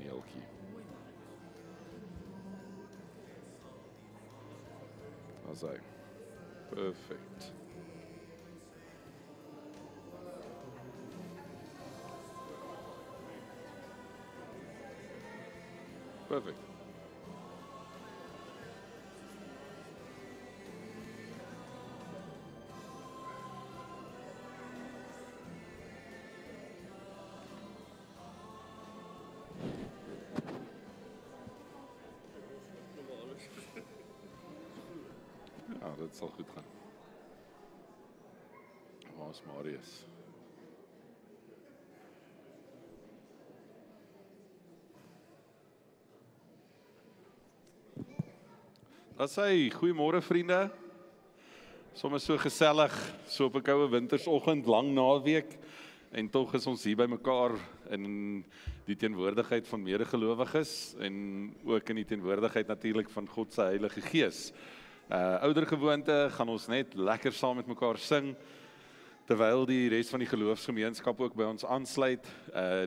kaneeltjie. As hy. Perfect. Perfect. Ja, dit sal goed gaan. Waar is Marius? Dat sê, goeiemôre vriende. Soms so gesellig, so op 'n koue wintersoggend, lang naweek. En tog is ons hier by mekaar in die teenwoordigheid van medegelowiges en ook in die teenwoordigheid natuurlik van God se Heilige Gees. Ouer gewoonte gaan ons net lekker saam met mekaar sing, terwyl die res van die geloofsgemeenskap ook by ons aansluit.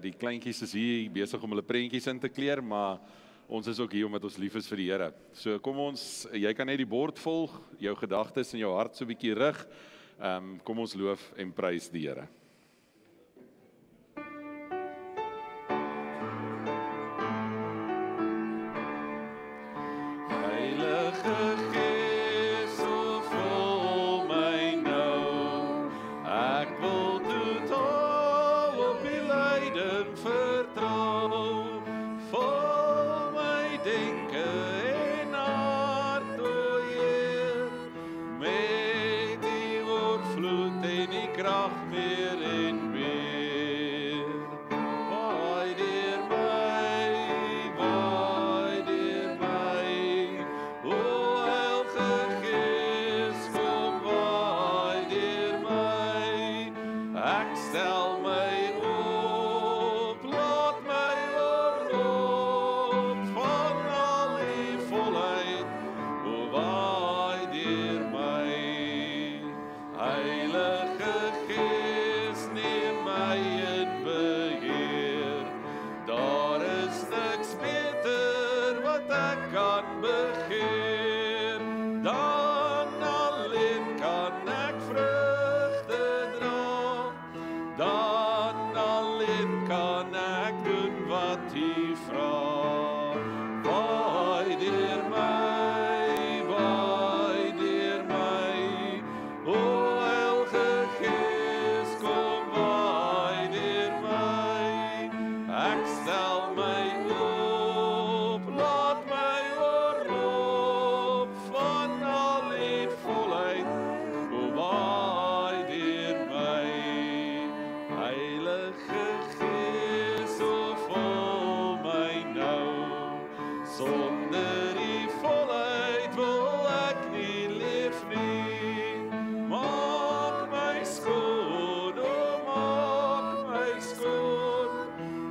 Die kleintjies is hier besig om hulle prentjies in te kleer, maar ons is ook hier omdat ons lief is vir die Here. So kom ons, jy kan net die bord volg, jou gedagtes en jou hart so 'n bietjie rig. Kom ons loof en prys die Here.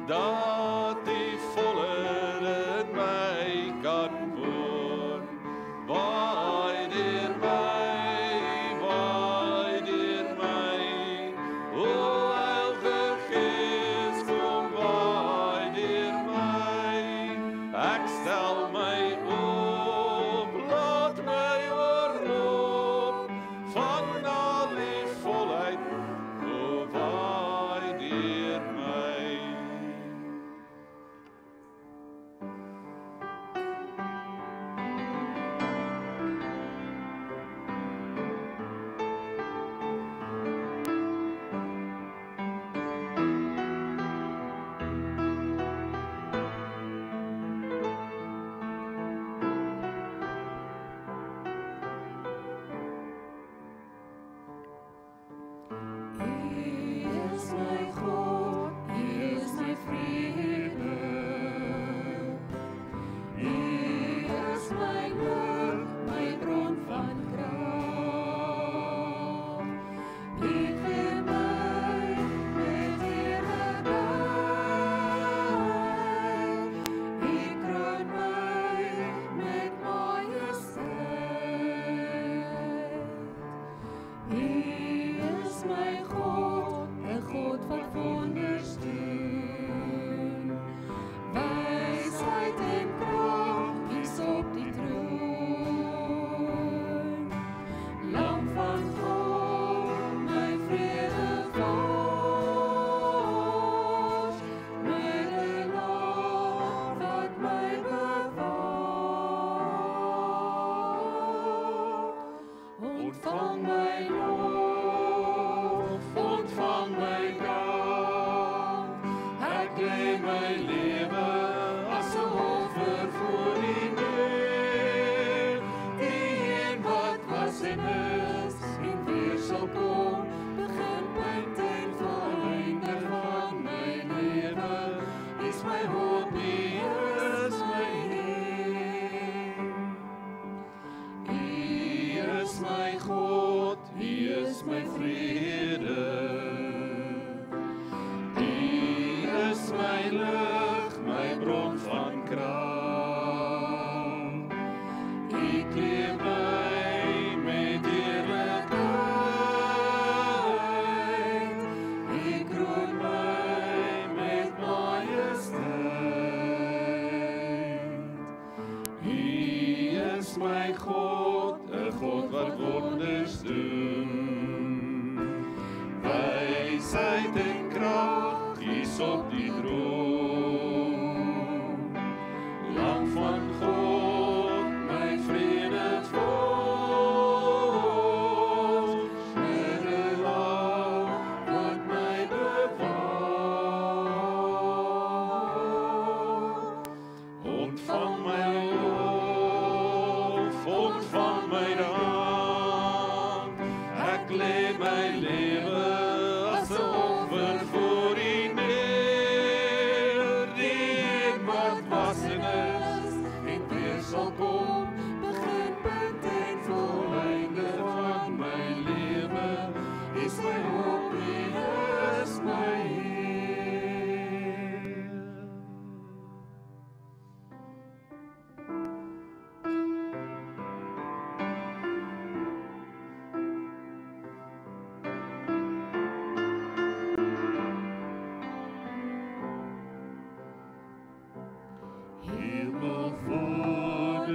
Dat die my hoop, U is my Heer. U is my God, U is my vrede. U is my lig, my bron van krag. U kleed my met eerlikheid. U kroon my met majesteit. U is my God, 'n God wat wonders doen. Wysheid en krag is op die troon. Lam van God, my vrede vos, met 'n lam wat my bewaar. Ontvang my lof, ontvang my dank. Ek lê my lewe as 'n offer voor U neer. Die wat was en is en weer sal kom, beginpunt en volleinde van my lewe, is my hoop, U is my Heer.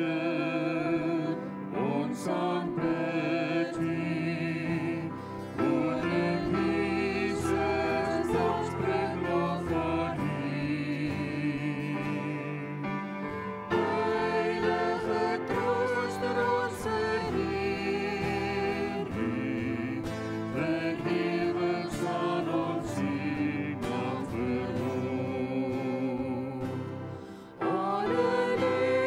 Hemelvader, ons aanbid U. Wonderlike Jesus, ons bring lof aan U. Heilige Trooster, onze Heer, U vergewens aan ons sien en verhoor. Halleluja.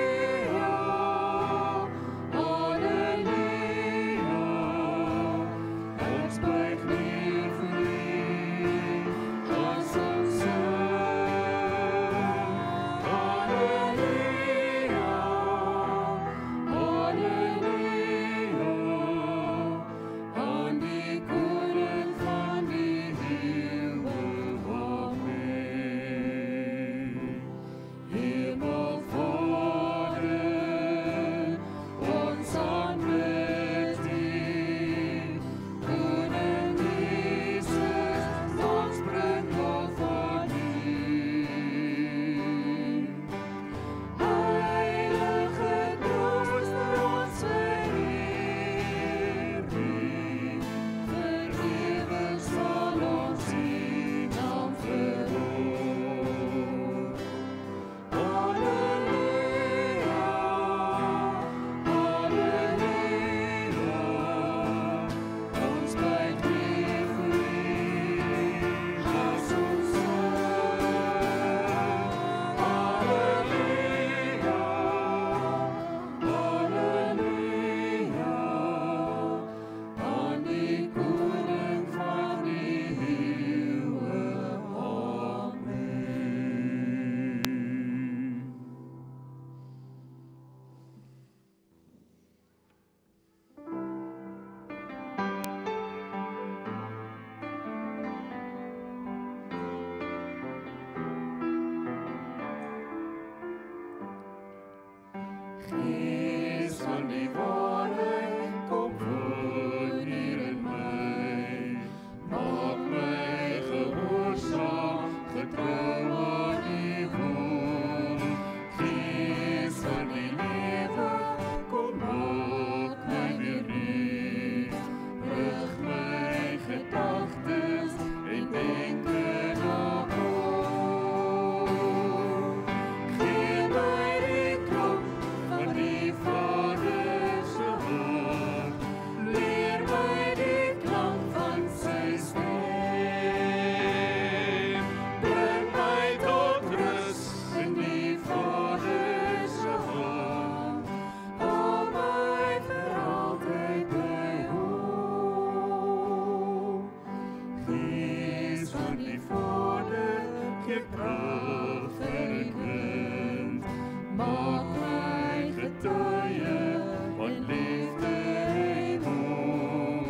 tuie van liefde en hoop.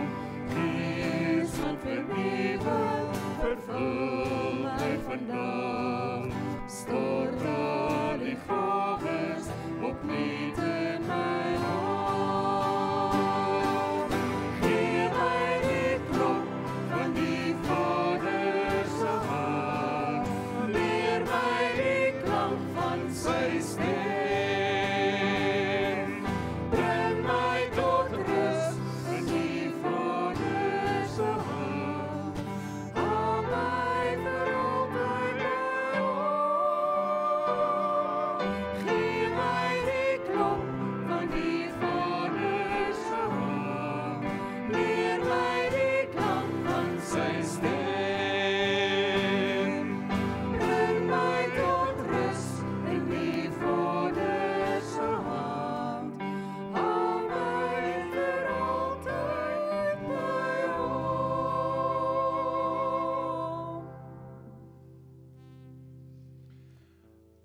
Gees van vernieuwing, vervul my vandag. Stort al die gawes opnuut in my hart. Gee my die klop van die Vader se hart. Leer my die klank van sy stem. Bring my tot rus in die Vader se hand. Hou my vir altyd by hom. Gee my die klop van die Vader se hand. Leer my die klank van sy stem. Bring my tot rus in die Vader se hand. Hou my vir altyd by hom.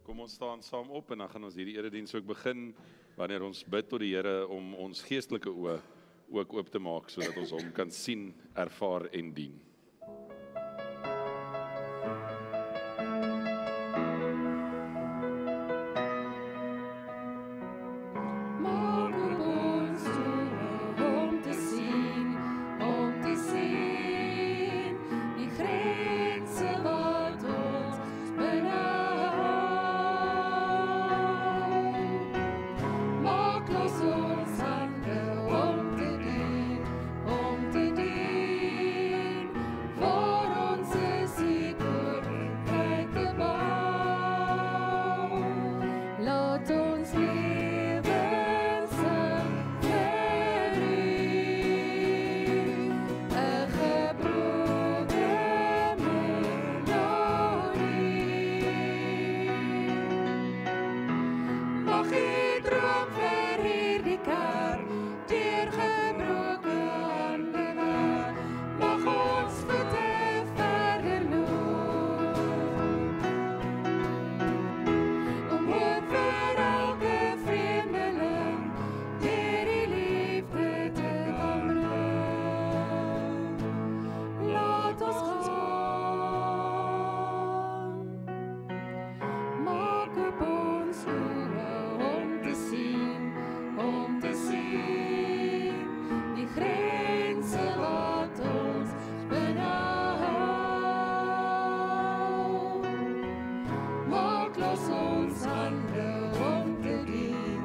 Kom ons staan saam op en dan gaan ons hierdie erediens ook begin wanneer ons bid tot die Here om ons geestelike oë ook oop te maak sodat ons hom kan sien, ervaar en dien. Maak op ons oë om te sien die grense wat ons benauw. Maak los ons hande om te dien, voor ons is die koninkryk te bou. Laat ons lewens sing vir U, 'n gebroke melodie. Mag U droom vir hierdie kerk, deur gebroke hande werk. Mag ons voete verder loop, om hoop vir elke vreemdeling, deur die liefde te kan bring. Laat ons gaan. Maak op ons oë om te sien die grense wat ons benauw. Maak los ons hande om te dien,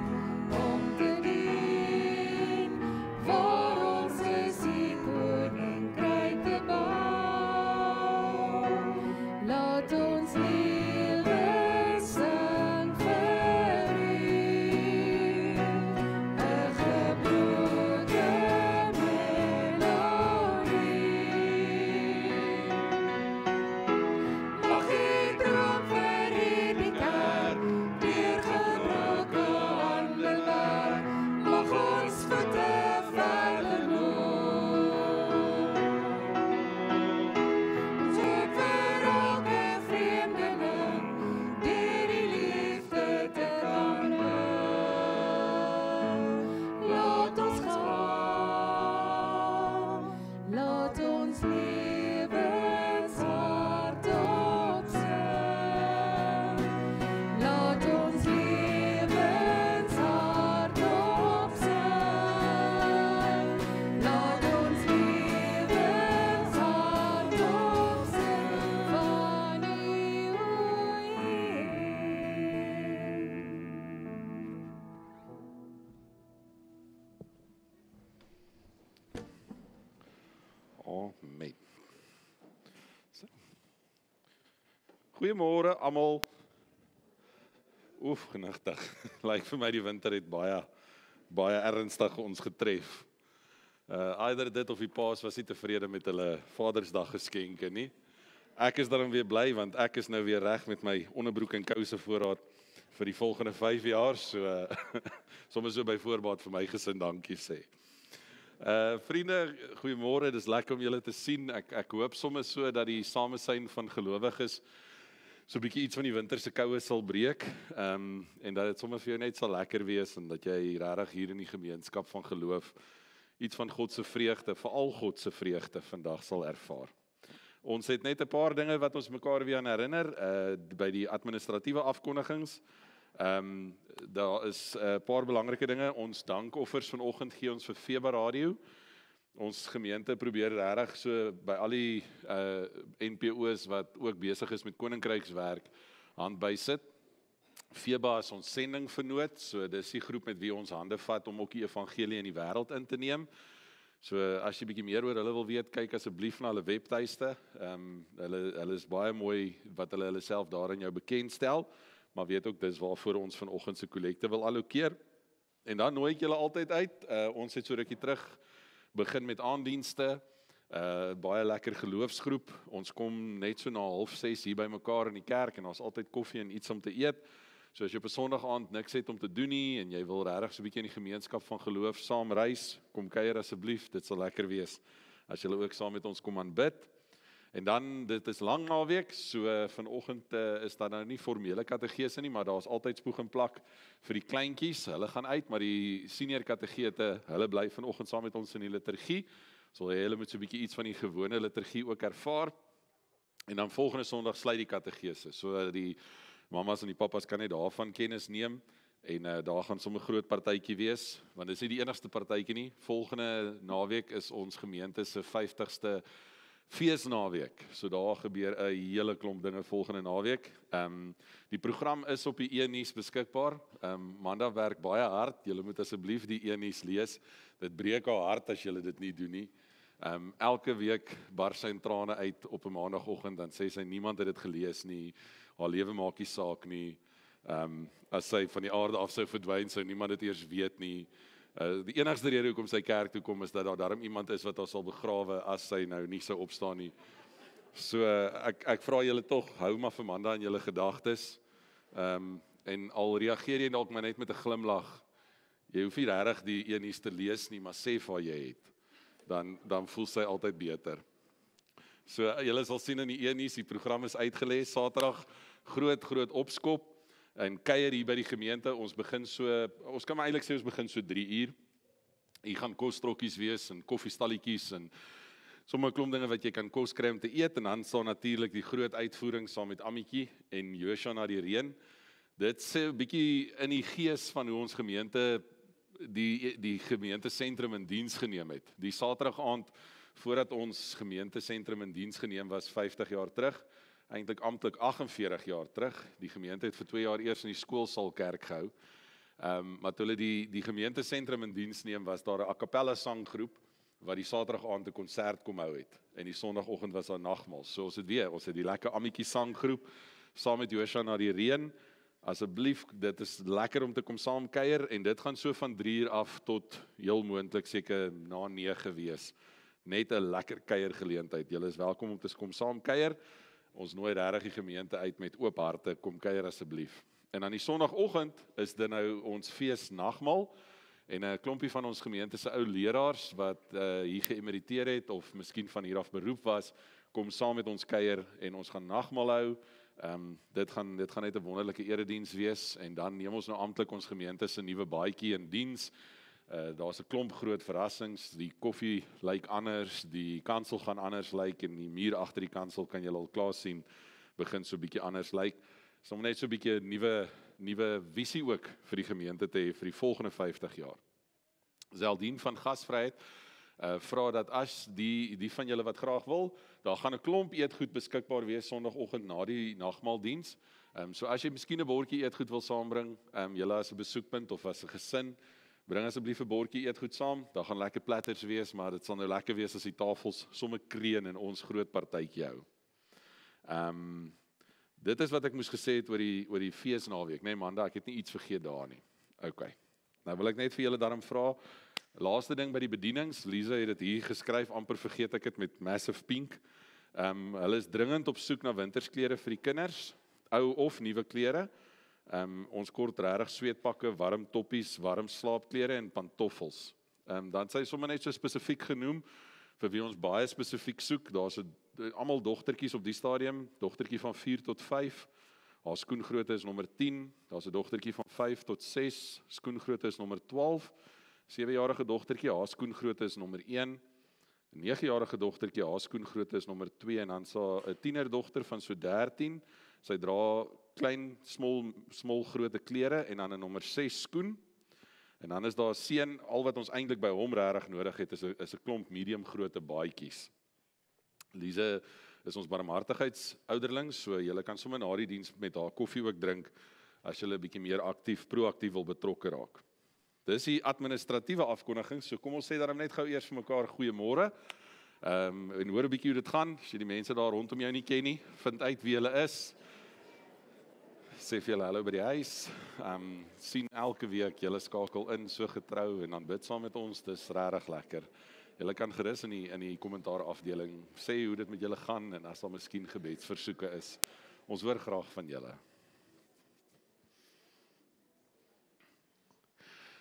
voor ons is die koninkryk te bou. Laat ons lewens sing vir U, 'n gebroke melodie. Mag U droom vir hierdie kerk, deur gebroke hande werk. Mag ons voete verder loop, ons hoop vir elke vreemdeling, deur die liefde te kan bring. Laat ons gaan, laat ons lewens hardop sing. Laat ons lewens hardop sing. Laat ons lewens hardop sing van U, o Heer. Amen. So. Goeiemôre almal. Oef, genigtig. Lyk vir my die winter het baie ernstig ons getref. Either dit of die paas was nie tevrede met hulle Vadersdag geskenke nie. Ek is daarom weer bly want ek is nou weer reg met my onderbroek en kouse voorraad vir die volgende 5 jaar. So sommer so by voorbaat vir my gesin dankie sê. Vriende, goeiemôre, dis lekker om julle te sien. Ek hoop sommer so dat die samesyn van gelowiges so 'n bietjie iets van die winterse koue sal breek, en dat dit sommer vir jou net sal lekker wees en dat jy regtig hier in die gemeenskap van geloof iets van God se vreugde, veral God se vreugde vandag sal ervaar. Ons het net 'n paar dinge wat ons mekaar weer aan herinner, by die administratiewe afkondigings. Daar is 'n paar belangrike dinge. Ons dankoffers vanoggend gee ons vir Feba Radio. Ons gemeente probeer regtig so by al die NPO's wat ook besig is met koninkrykswerk hand bysit. Feba is ons sendingvernoot, so dis die groep met wie ons hande vat om ook die evangelie in die wêreld in te neem. So as jy bietjie meer oor hulle wil weet, kyk asseblief na hulle webtuiste. Hulle is baie mooi wat hulle self daar in jou bekendstel, maar weet ook dis waarvoor ons vanoggend se kollekte wil allokeer. En dan nooi ek julle altyd uit. Ons het so rukkie terug begin met aanddienste. Baie lekker geloofsgroep. Ons kom net so na 5:30 hier by mekaar in die kerk en ons altyd koffie en iets om te eet. So as jy op 'n Sondag aand niks het om te doen nie en jy wil regtig so 'n bietjie in die gemeenskap van geloof saam reis, kom kuier asseblief, dit sal lekker wees as julle ook saam met ons kom aanbid. En dan, dit is lang naweek, so vanoggend is daar nou nie formele kategese nie, maar daar's altyd spoeg en plak vir die kleintjies. Hulle gaan uit, maar die senior kategete, hulle bly vanoggend saam met ons in die liturgie. So hulle moet so 'n bietjie iets van die gewone liturgie ook ervaar. En dan volgende Sondag sluit die kategese. So die mamas en die papas kan net daarvan kennis neem. En daar gaan sommer 'n groot partytjie wees, want dit is nie die enigste partytjie nie. Volgende naweek is ons gemeente se 50ste feesnaweek. So daar gebeur 'n hele klomp dinge volgende naweek. Die program is op die e-nuus beskikbaar. Manda werk baie hard. Julle moet asseblief die e-nuus lees. Dit breek haar hart as julle dit nie doen nie. Elke week bars sy in trane uit op 'n maandagooggend, dan sê sy niemand het dit gelees nie. Haar lewe maak nie saak nie. As sy van die aarde af sou verdwyn, sou niemand dit eers weet nie. Die enigste rede hoekom sy kerk toe kom is dat daar darm iemand is wat haar sal begrawe as sy nou nie sou opstaan nie. So ek vra julle tog, hou maar vir Amanda in julle gedagtes. En al reageer jy dalk maar net met 'n glimlag. Jy hoef nie regtig die e-nuus te lees nie, maar sê vir haar jy het. Dan voel sy altyd beter. So julle sal sien in die e-nuus, die program is uitgelees Saterdag, groot opskop. En kuier hier by die gemeente, ons kan maar eintlik sê ons begin so 3 uur. Hier gaan kostrokkies wees en koffiestalletjies en sommige klomp dinge wat jy kan kos kry om te eet, en dan sal natuurlik die groot uitvoering saam met Ammetjie en Joshua na die reën. Dit sê 'n bietjie in die gees van hoe ons gemeente die gemeentesentrum in diens geneem het. Die Saterdag aand voordat ons gemeentesentrum in diens geneem was 50 jaar terug, eintlik amptelik 48 jaar terug. Die gemeente het vir 2 jaar eers in die skoolsaal kerk gehou. Maar toe hulle die gemeentesentrum in diens neem, was daar 'n a cappella sanggroep wat die Saterdag aand 'n konsert kom hou het. En die Sondagoggend was daar nagmaal. So ons het die lekker Ammetjie sanggroep saam met Joshua na die reën. Asseblief, dit is lekker om te kom saam kuier en dit gaan so van 3 uur af tot heel moontlik seker na 9 wees. Net 'n lekker kuiergeleentheid. Julle is welkom om te kom saam kuier. Ons nooi regtig die gemeente uit met oop harte, kom kuier asseblief. En aan die Sondagoggend is dit nou ons feesnagmaal en 'n klompie van ons gemeente se ou leraars wat hier geëmeriteer het of miskien van hier af beroep was, kom saam met ons kuier en ons gaan nagmaal hou. Dit gaan net 'n wonderlike erediens wees en dan neem ons nou amptelik ons gemeente se nuwe baadjie in diens. Daar's 'n klomp groot verrassings. Die koffie lyk anders, die kansel gaan anders lyk en die muur agter die kansel kan jy al klaar sien begin so 'n bietjie anders lyk. So net so 'n bietjie 'n nuwe visie ook vir die gemeente te hê vir die volgende 50 jaar. Zeldien van Gasvryheid vra dat as die van julle wat graag wil, daar gaan 'n klomp eetgoed beskikbaar wees Sondagoggend na die nagmaaldiens. So as jy miskien 'n bordjie eetgoed wil saambring, julle as 'n besoekpunt of as 'n gesin, bring asseblief 'n bordjie eetgoed saam. Daar gaan lekker platters wees, maar dit sal nou lekker wees as die tafels sommer kreun en ons groot partytjie hou. Dit is wat ek moes gesê het oor die feesnaweek. Nee, Amanda, ek het nie iets vergeet daar nie. Okay. Nou wil ek net vir julle daarom vra, laaste ding by die bedienings, Lisa het dit hier geskryf, amper vergeet ek dit met Massive Pink. Hulle is dringend op soek na wintersklere vir die kinders, ou of nuwe klere. Ons kort regtig sweetpakke, warm toppies, warm slaapklere en pantoffels. Dan sy sommer net so spesifiek genoem, vir wie ons baie spesifiek soek. Daar's almal dogtertjies op die stadium, dogtertjie van 4 tot 5. Haar skoengrootte is nommer 10. Daar's 'n dogtertjie van 5 tot 6. Skoengrootte is nommer 12. 7-jarige dogtertjie, haar skoengrootte is nommer 1. 'n 9-jarige dogtertjie, haar skoengrootte is nommer 2 en dan sa 'n tienerdogter van so 13. Sy dra klein, smol grootte klere en dan 'n nommer 6 skoen. En dan is daar 'n seun, al wat ons eintlik by hom regtig nodig het is 'n klomp medium grootte baadjies. Lise is ons barmhartigheidsouderling, so julle kan sommer na die diens met haar koffie ook drink as julle 'n bietjie meer proaktief wil betrokke raak. Dis die administratiewe afkondiging, so kom ons sê daarom net gou eers vir mekaar goeiemôre. En hoor 'n bietjie hoe dit gaan, as jy die mense daar rondom jou nie ken nie, vind uit wie hulle is. Sê vir julle hallo by die huis. Sien elke week, julle skakel in so getrou en dan bid saam met ons, dis regtig lekker. Julle kan gerus in die kommentaar afdeling sê hoe dit met julle gaan en as daar miskien gebedsversoeke is. Ons hoor graag van julle.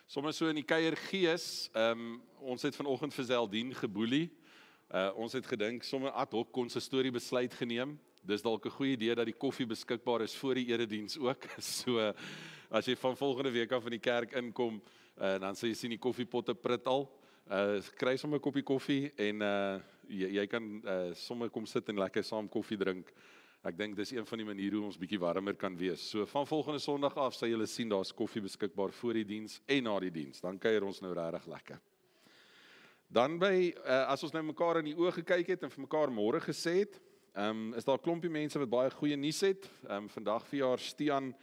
Sommige so in die kuiergees, ons het vanoggend vir Zeldien geboelie. Ons het gedink sommer ad hoc konsistorie besluit geneem. Dis dalk 'n goeie idee dat die koffie beskikbaar is voor die erediens ook. So as jy van volgende week af in die kerk inkom, dan sal jy sien die koffiepotte prit al. Kry sommer 'n koppie koffie en jy kan sommer kom sit en lekker saam koffie drink. Ek dink dis een van die maniere hoe ons bietjie warmer kan wees. So van volgende Sondag af sal julle sien daar's koffie beskikbaar voor die diens en na die diens. Dan kuier ons nou regtig lekker. Dan as ons nou mekaar in die oë gekyk het en vir mekaar môre gesê het, is daar 'n klompie mense wat baie goeie nuus het. Vandag verjaar Stian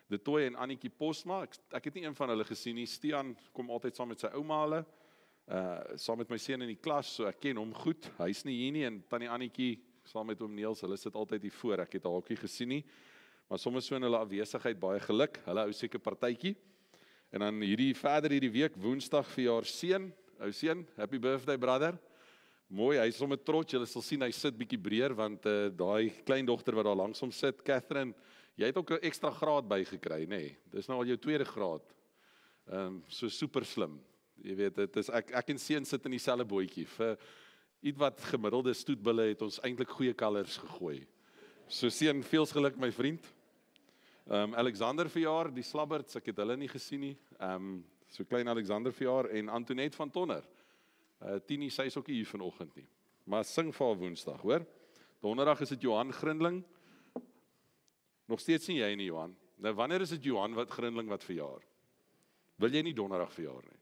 De Tooy en Annetjie Posma. Ek het nie een van hulle gesien nie. Stian kom altyd saam met sy ouma hulle. Saam met my seun in die klas, so ek ken hom goed. Hy's nie hier nie en tannie Annetjie saam met oom Neels, hulle sit altyd hier voor. Ek het haar ook nie gesien nie. Maar soms so in hulle afwesigheid baie geluk. Hulle hou seker partytjie. En dan verder hierdie week Woensdag verjaar seun. Ou seun, happy birthday brother. Mooi, hy is sommer trots. Julle sal sien hy sit bietjie breër want daai kleindogter wat daar langs hom sit, Catherine, jy het ook 'n ekstra graad bygekry, nê? Nee. Dis nou al jou tweede graad. So super slim. Jy weet, dit is ek en seun sit in dieselfde bootjie. Vir iets wat gemiddelde stoetbulle het ons eintlik goeie kalvers gegooi. So seun, veel geluk my vriend. Alexander verjaar, die slabberds, ek het hulle nie gesien nie. So klein Alexander verjaar en Antoinette van Tonner. Tini, sy is ook nie hier vanoggend nie. Maar sing vir haar Woensdag, hoor. Donderdag is dit Johan Grindling. Nog steeds nie jy nie, Johan. Nou wanneer is dit Johan Grindling wat verjaar? Wil jy nie Donderdag verjaar nie?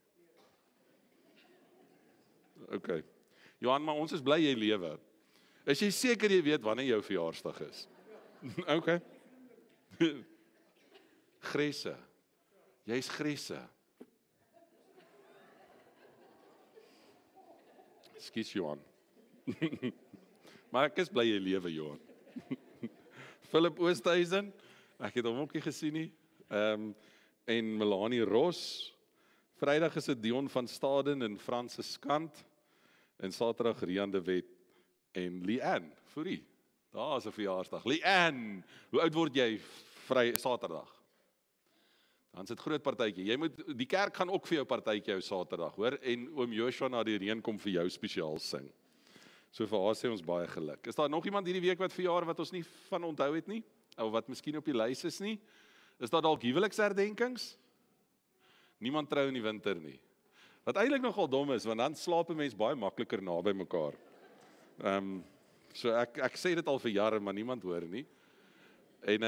OK. Johan, maar ons is bly jy lewe. Is jy seker jy weet wanneer jou verjaarsdag is? OK. Gresse. Jy's Gresse. Ekskuus Johan. Maar ek is bly jy lewe, Johan. Philip Oosthuizen, ek het hom ook nie gesien nie. En Melanie Ross. Vrydag is dit Dion van Staden en Francis Kant. En Saterdag Rian de Wet en Leanne Fourie. Daar is 'n verjaarsdag. Leanne, hoe oud word jy Saterdag? Dan is dit groot partytjie. Die kerk gaan ook vir jou partytjie hou Saterdag, hoor? En oom Joshua na die reën kom vir jou spesiaal sing. So vir haar sê ons baie geluk. Is daar nog iemand hierdie week wat verjaar wat ons nie van onthou het nie? Of wat miskien op die lys is nie? Is daar dalk huweliksherdenkings? Niemand trou in die winter nie. Wat eintlik nogal dom is, want dan slaap 'n mens baie makliker naby mekaar. So ek sê dit al vir jare, maar niemand hoor nie. En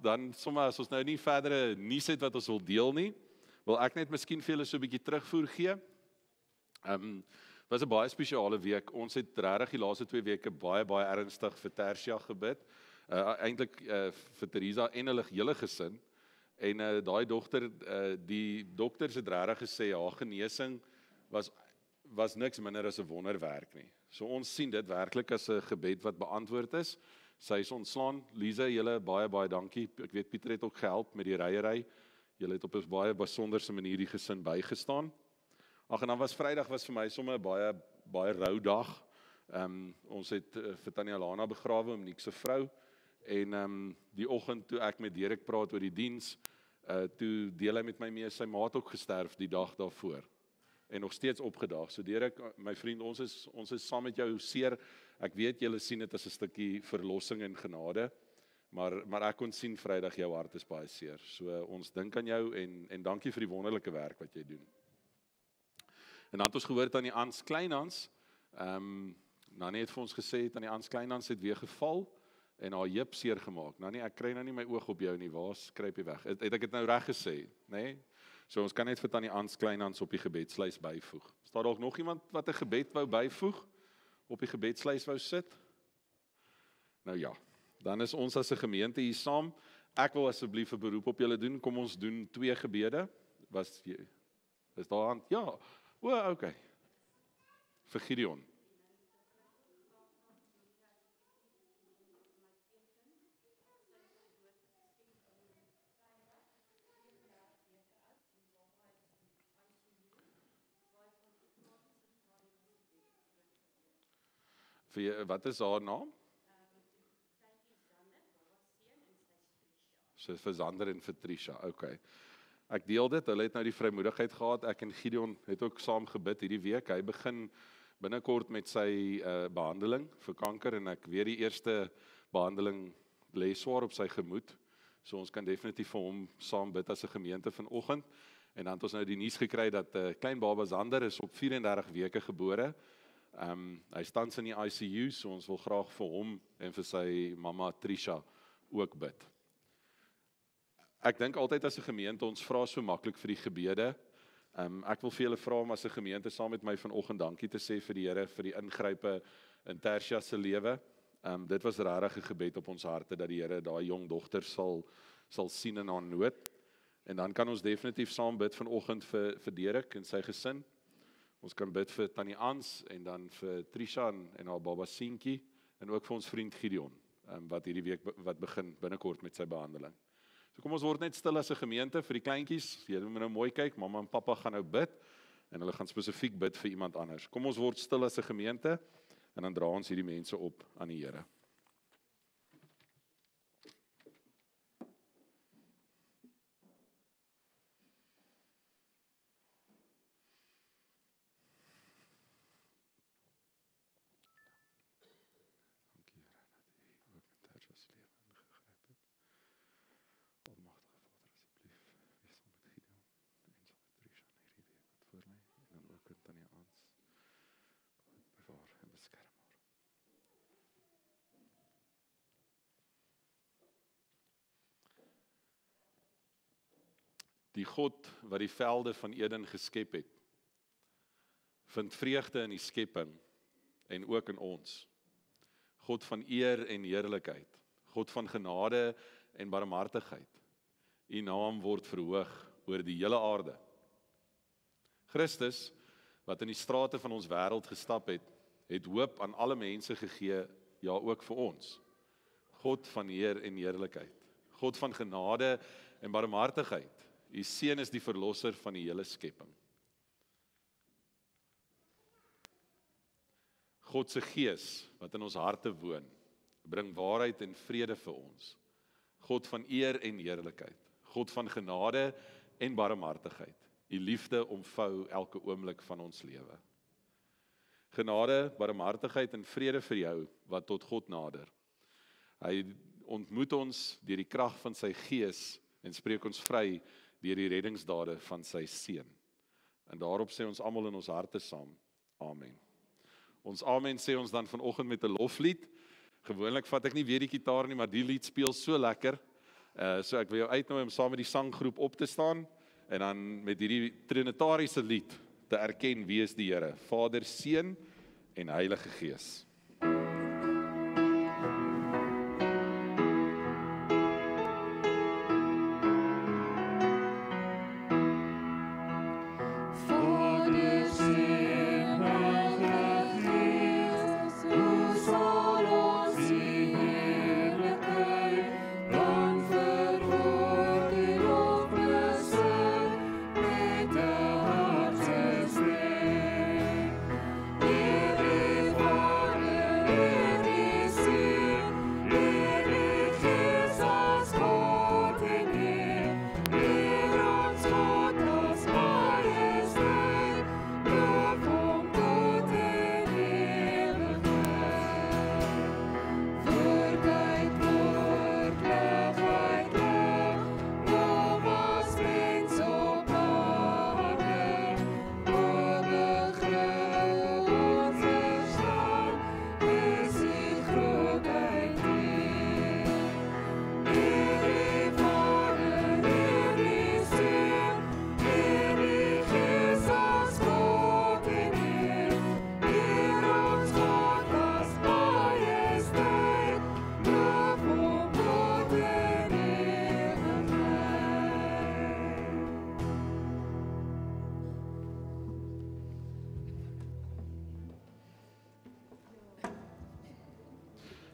dan sommer as ons nou nie verdere nuus het wat ons wil deel nie, wil ek net miskien vir julle so 'n bietjie terugvoer gee. Was 'n baie spesiale week. Ons het regtig die laaste 2 weke baie ernstig vir Tersia gebid. Eintlik vir Teresa en hulle hele gesin. En daai dogter, die dokters het regtig gesê haar genesing was niks minder as 'n wonderwerk nie. So ons sien dit werklik as 'n gebed wat beantwoord is. Sy is ontslaan. Lisa, julle baie dankie. Ek weet Pieter het ook gehelp met die ryery. Julle het op 'n baie besonderse manier die gesin bygestaan. En dan Vrydag was vir my sommer 'n baie rou dag. Ons het vir Tannie Alana begrawe, Monique se vrou. En die oggend toe ek met Derek praat oor die diens, toe deel hy met my mee sy ma het ook gesterf die dag daarvoor. En nog steeds opgedaag. So Derek, my vriend, ons is saam met jou seer. Ek weet julle sien dit as 'n stukkie verlossing en genade. Maar ek kon sien Vrydag jou hart is baie seer. So ons dink aan jou en dankie vir die wonderlike werk wat jy doen. En dan het ons gehoor aan die Ans Kleinhans, Nanny het vir ons gesê, aan die Ans Kleinhans het weer geval en haar heup seer gemaak. Nanny, ek kry nou nie my oog op jou nie, waar skryp jy weg? Het ek dit nou reg gesê, nee? So ons kan net vir tannie Ans Kleinhans op die gebedslys byvoeg. Staat dalk nog iemand wat 'n gebed wou byvoeg? Op die gebedslys wou sit? Nou ja, dan is ons as 'n gemeente hier saam. Ek wil asseblief 'n beroep op julle doen. Kom ons doen 2 gebede. Is daar hand? Ja. Okay. Vir Gideon. Wat is haar naam? So vir Sander en vir Trisha, okay. Ek deel dit, hulle het nou die vrymoedigheid gehad, ek en Gideon het ook saam gebid hierdie week, hy begin binnekort met sy behandeling vir kanker, en ek weet die eerste behandeling lê swaar op sy gemoed, so ons kan definitief vir hom saam bid as 'n gemeente vanoggend, en dan het ons nou die nuus gekry dat klein baba Sander is op 34 weke gebore, hy staan in die ICU, so ons wil graag vir hom en vir sy mamma Trisha ook bid. Ek dink altyd as 'n gemeente, ons vra so maklik vir die gebede. Ek wil vir julle vra om as 'n gemeente saam met my vanoggend dankie te sê vir die Here vir die ingrype in Tersia se lewe. Dit was regtig 'n gebed op ons harte dat die Here daai jong dogter sal sien in haar nood. En dan kan ons definitief saam bid vanoggend vir Derek en sy gesin. Ons kan bid vir tannie Ans en dan vir Trisha en haar baba Seentjie en ook vir ons vriend Gideon wat hierdie week wat begin binnekort met sy behandeling. So kom ons word net stil as 'n gemeente vir die kleintjies. Julle moet nou mooi kyk, mamma en pappa gaan nou bid en hulle gaan spesifiek bid vir iemand anders. Kom ons word stil as 'n gemeente en dan dra ons hierdie mense op aan die Here. Die God wat die velde van Eden geskep het, vind vreugde in die skepping en ook in ons. God van eer en heerlikheid, God van genade en barmhartigheid. U naam word verhoog oor die hele aarde. Christus, wat in die strate van ons wêreld gestap het, het hoop aan alle mense gegee, ja ook vir ons. God van eer en heerlikheid, God van genade en barmhartigheid. U seun is die verlosser van die hele skepping. God se gees wat in ons harte woon, bring waarheid en vrede vir ons. God van eer en heerlikheid, God van genade en barmhartigheid. U liefde omvou elke oomblik van ons lewe. Genade, barmhartigheid en vrede vir jou wat tot God nader. Hy ontmoet ons deur die krag van sy gees en spreek ons vry deur die reddingsdade van sy seun. En daarop sê ons almal in ons harte saam, amen. Ons amen sê ons dan vanoggend met 'n loflied. Gewoonlik vat ek nie weer die gitaar nie, maar die lied speel so lekker. So ek wil jou uitnooi om saam met die sanggroep op te staan en dan met hierdie trinitariese lied te erken wie is die Here, Vader, Seun en Heilige Gees. Vader,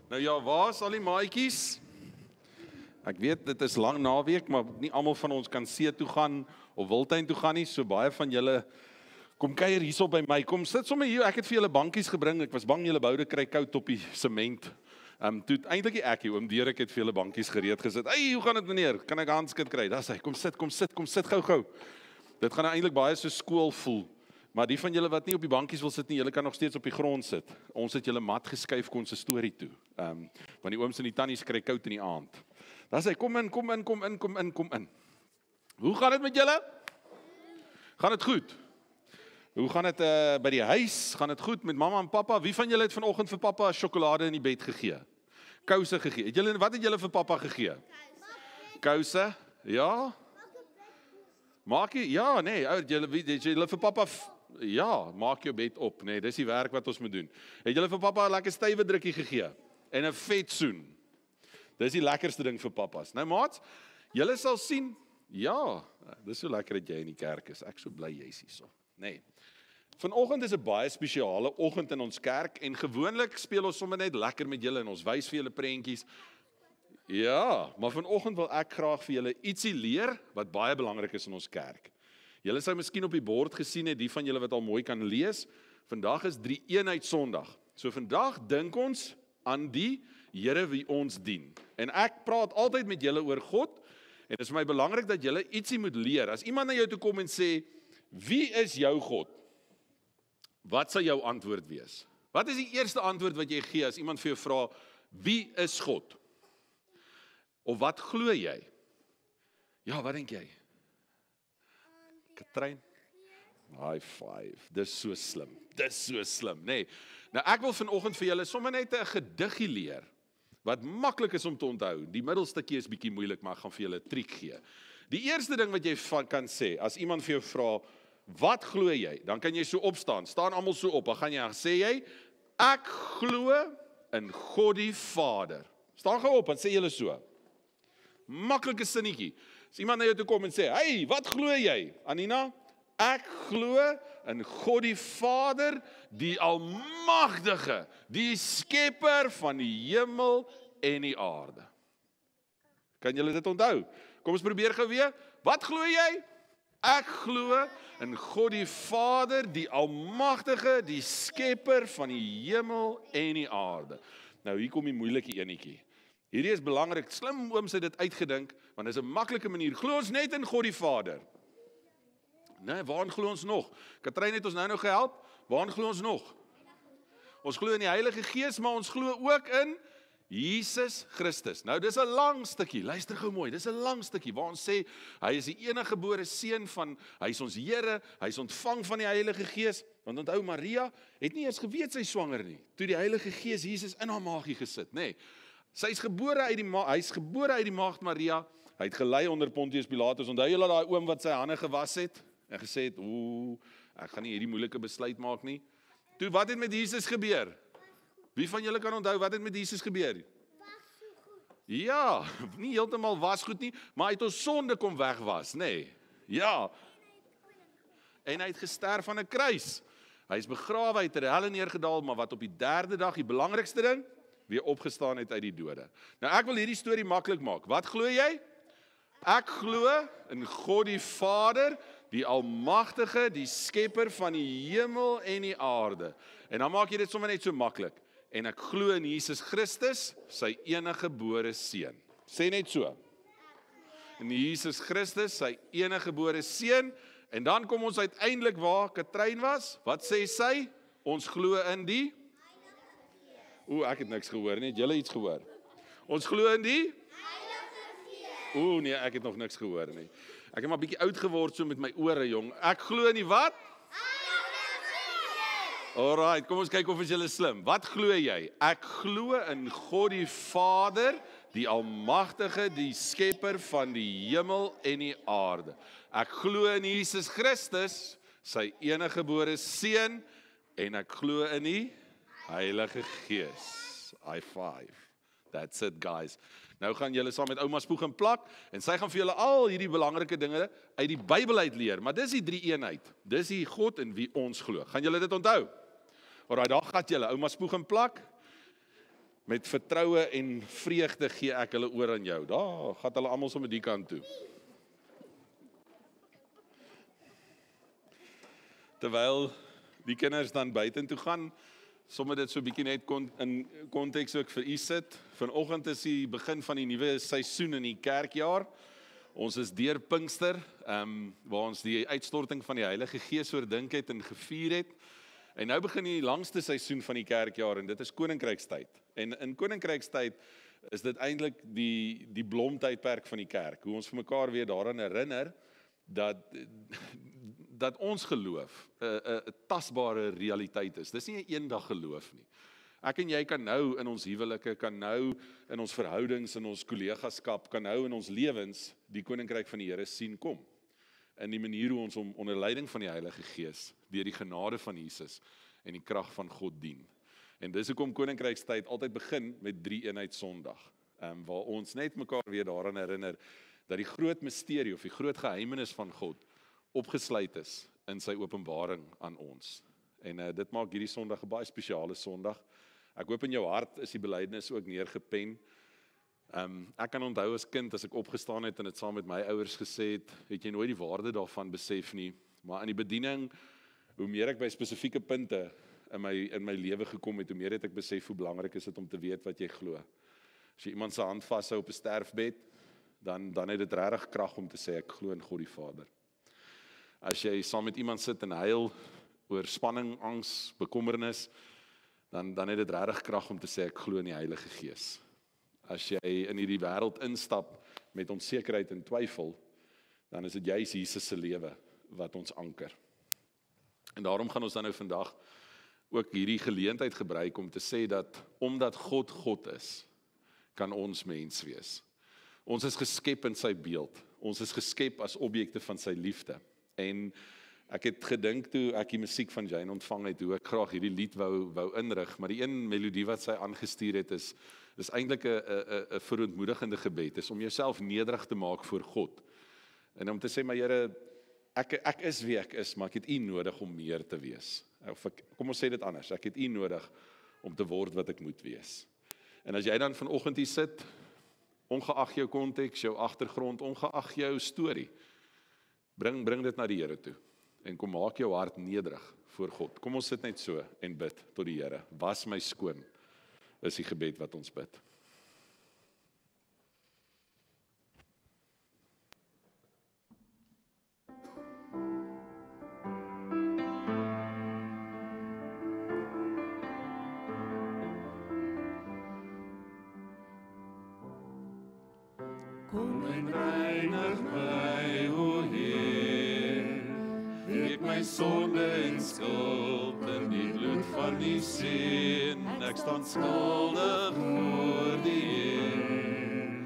Nou ja, waar is al die maatjies? Ek weet dit is lang naweek, maar nie almal van ons kan see toe gaan of Wildtuin toe gaan nie. So baie van julle kom kuier hierso by my. Kom sit sommer hier. Ek het vir julle bankies gebring. Ek was bang julle boude kry koud op die sement. Toe eintlik ek hier oom Derek het vir julle bankies gereed gesit. Hey, hoe gaan dit meneer? Kan ek 'n handskit kry? Dis hy. Kom sit gou. Dit gaan nou eintlik baie so skool voel. Maar die van julle wat nie op die bankies wil sit nie, julle kan nog steeds op die grond sit. Ons het julle mat geskuif konsistorie toe. Want die ooms en die tannies kry koud in die aand. Dan sê hy, kom in. Hoe gaan dit met julle? Gaan dit goed? Hoe gaan dit by die huis? Gaan dit goed met mamma en pappa? Wie van julle het vanoggend vir pappa sjokolade in die bed gegee? Kouse gegee. Wat het julle vir pappa gegee? Kouse? Ja? Maak jy? Ja, nee, julle vir pappa ja, maak jou bed op, nee, dis die werk wat ons moet doen. Het julle vir pappa 'n lekker stywe drukkie gegee en 'n vet soen? Dis die lekkerste ding vir pappas. Nou maats, julle sal sien, ja, dis so lekker dat jy in die kerk is. Ek so bly jy's hierso. Nee. Vanoggend is 'n baie spesiale oggend in ons kerk en gewoonlik speel ons sommer net lekker met julle en ons wys vir julle prentjies. Ja, maar vanoggend wil ek graag vir julle ietsie leer wat baie belangrik is in ons kerk. Julle sou miskien op die bord gesien het, die van julle wat al mooi kan lees, vandag is 3-eenheid Sondag. So vandag dink ons aan die Here wie ons dien. En ek praat altyd met julle oor God en dit is vir my belangrik dat julle ietsie moet leer. As iemand na jou toe kom en sê, wie is jou God? Wat sal jou antwoord wees? Wat is die eerste antwoord wat jy gee as iemand vir jou vra, wie is God? Of wat glo jy? Ja, wat dink jy? Katrein? High five. Dis so slim, nee. Nou ek wil vanoggend vir julle sommer net 'n gediggie leer wat maklik is om te onthou. Die middelstukkie is bietjie moeilik, maar ek gaan vir julle 'n triek gee. Die eerste ding wat jy kan sê as iemand vir jou vra, wat glo jy? Dan kan jy so opstaan. Staan almal so op. Dan gaan jy sê jy, ek glo in God die Vader. Staan gou op, dan sê julle so. Maklike sinnetjie. As iemand na jou toe kom en sê, hey, wat glo jy? Anina, ek glo in God die Vader, die Almagtige, die skepper van die hemel en die aarde. Kan julle dit onthou? Kom ons probeer gou weer. Wat glo jy? Ek glo in God die Vader, die Almagtige, die skepper van die hemel en die aarde. Nou hier kom die moeilike enetjie. Hierdie is belangrik, slim ooms het dit uitgedink, want dit is 'n maklike manier. Glo ons net in God die Vader? Nee, waarin glo ons nog? Katrein het ons nou gehelp. Waarin glo ons nog? Ons glo in die Heilige Gees, maar ons glo ook in Jesus Christus. Nou dis 'n lang stukkie, luister gou mooi, dis 'n lang stukkie waar ons sê, hy is die enige gebore seun van, hy is ons Here, hy is ontvang van die Heilige Gees, want onthou Maria het nie eers geweet sy swanger nie, toe die Heilige Gees Jesus in haar maagie gesit, nê. Hy's gebore uit die maagd Maria, hy het gelei onder Pontius Pilatus, onthou julle daai oom wat sy hande gewas het, en gesê het, ek gaan nie hierdie moeilike besluit maak nie. Toe, wat het met Jesus gebeur? Wie van julle kan onthou, wat het met Jesus gebeur? Was so goed. Ja, nie heeltemal was goed nie, maar hy het ons sonde kom wegwas, nê? Ja. En hy het gesterf aan 'n kruis. Hy is begrawe, hy het ter helle neergedaal, maar wat op die 3de dag, die belangrikste ding, weer opgestaan het uit die dode. Nou ek wil hierdie storie maklik maak. Wat glo jy? Ek glo in God die Vader, die Almagtige, die skepper van die hemel en die aarde. En dan maak jy dit sommer net so maklik. En ek glo in Jesus Christus, sy enige gebore seun. Sê net so. In Jesus Christus, sy enige gebore seun. En dan kom ons uiteindelik waar Katrein was. Wat sê sy? Ons glo in die ek het niks gehoor nie, het julle iets gehoor? Ons glo in die nee, ek het nog niks gehoor nie. Ek het maar bietjie oud geword so met my ore, jong. Ek glo in die wat? Alright, kom ons kyk of is julle slim. Wat glo jy? Ek glo in God die Vader, die Almagtige, die skepper van die hemel en die aarde. Ek glo in Jesus Christus, sy enige gebore seun, en ek glo in die Heilige Gees. High five. That's it, guys. Nou gaan julle saam met ouma Spoeg en plak, en sy gaan vir julle al hierdie belangrike dinge uit die Bybel uit leer, maar dis die 3-eenheid. Dis die God in wie ons glo. Gaan julle dit onthou? Alraai, daar gaan julle, ouma Spoeg en plak. Met vertroue en vreugde gee ek hulle oor aan jou. Daar gaan hulle almal sommer die kant toe. Terwyl die kinders dan buitentoe gaan, sommer dit so 'n bietjie net in konteks ook vir u sit. Vanoggend is die begin van die nuwe seisoen in die kerkjaar. Ons is deur Pinkster, waar ons die uitstorting van die Heilige Gees oordink het en gevier het. En nou begin die langste seisoen van die kerkjaar en dit is Koninkrykstyd. En in Koninkrykstyd is dit eintlik die blomtydperk van die kerk. Hoe ons vir mekaar weer daaraan herinner dat ons geloof 'n tasbare realiteit is. Dis nie 'n eendag geloof nie. Ek en jy kan nou in ons huwelike, kan nou in ons verhoudings, in ons kollegaskap, kan nou in ons lewens die koninkryk van die Here sien kom. In die manier hoe ons hom onder leiding van die Heilige Gees, deur die genade van Jesus en die krag van God dien. En dis hoekom Koninkrykstyd altyd begin met Drie-eenheid Sondag, waar ons net mekaar weer daaraan herinner dat die groot misterie of die groot geheimenis van God opgesluit is in sy openbaring aan ons. En dit maak hierdie Sondag 'n baie spesiale Sondag. Ek hoop in jou hart is die belydenis ook neergepen. Ek kan onthou as kind, as ek opgestaan het en dit saam met my ouers gesê het jy nooit die waarde daarvan besef nie. Maar in die bediening, hoe meer ek by spesifieke punte in my lewe gekom het, hoe meer het ek besef hoe belangrik is dit om te weet wat jy glo. As jy iemand se hand vashou op 'n sterfbed, dan het dit regtig krag om te sê ek glo in God die Vader. As jy saam met iemand sit en huil oor spanning, angs, bekommernis, dan het dit regtig krag om te sê ek glo in die Heilige Gees. As jy in hierdie wêreld instap met onsekerheid en twyfel, dan is dit juis Jesus se lewe wat ons anker. En daarom gaan ons dan nou vandag ook hierdie geleentheid gebruik om te sê dat omdat God God is, kan ons mens wees. Ons is geskep in sy beeld. Ons is geskep as objekte van sy liefde. En ek het gedink toe ek die musiek van Jane ontvang het, hoe ek graag hierdie lied wou inrig, maar die een melodie wat sy aangestuur het is eintlik 'n verontmoedigende gebed, is om jouself nederig te maak voor God. En om te sê, maar Here, ek is wie ek is, maar ek het U nodig om meer te wees. Kom ons sê dit anders, ek het U nodig om te word wat ek moet wees. En as jy dan vanoggend hier sit, ongeag jou konteks, jou agtergrond, ongeag jou storie, bring dit na die Here toe. En kom maak jou hart nederig voor God. Kom ons sit net so en bid tot die Here. Was my skoon, is die gebed wat ons bid. Kom en reinig my, o Heer, week my sonde en skuld in die bloed van die seun. Ek staan skuldig voor die Heer,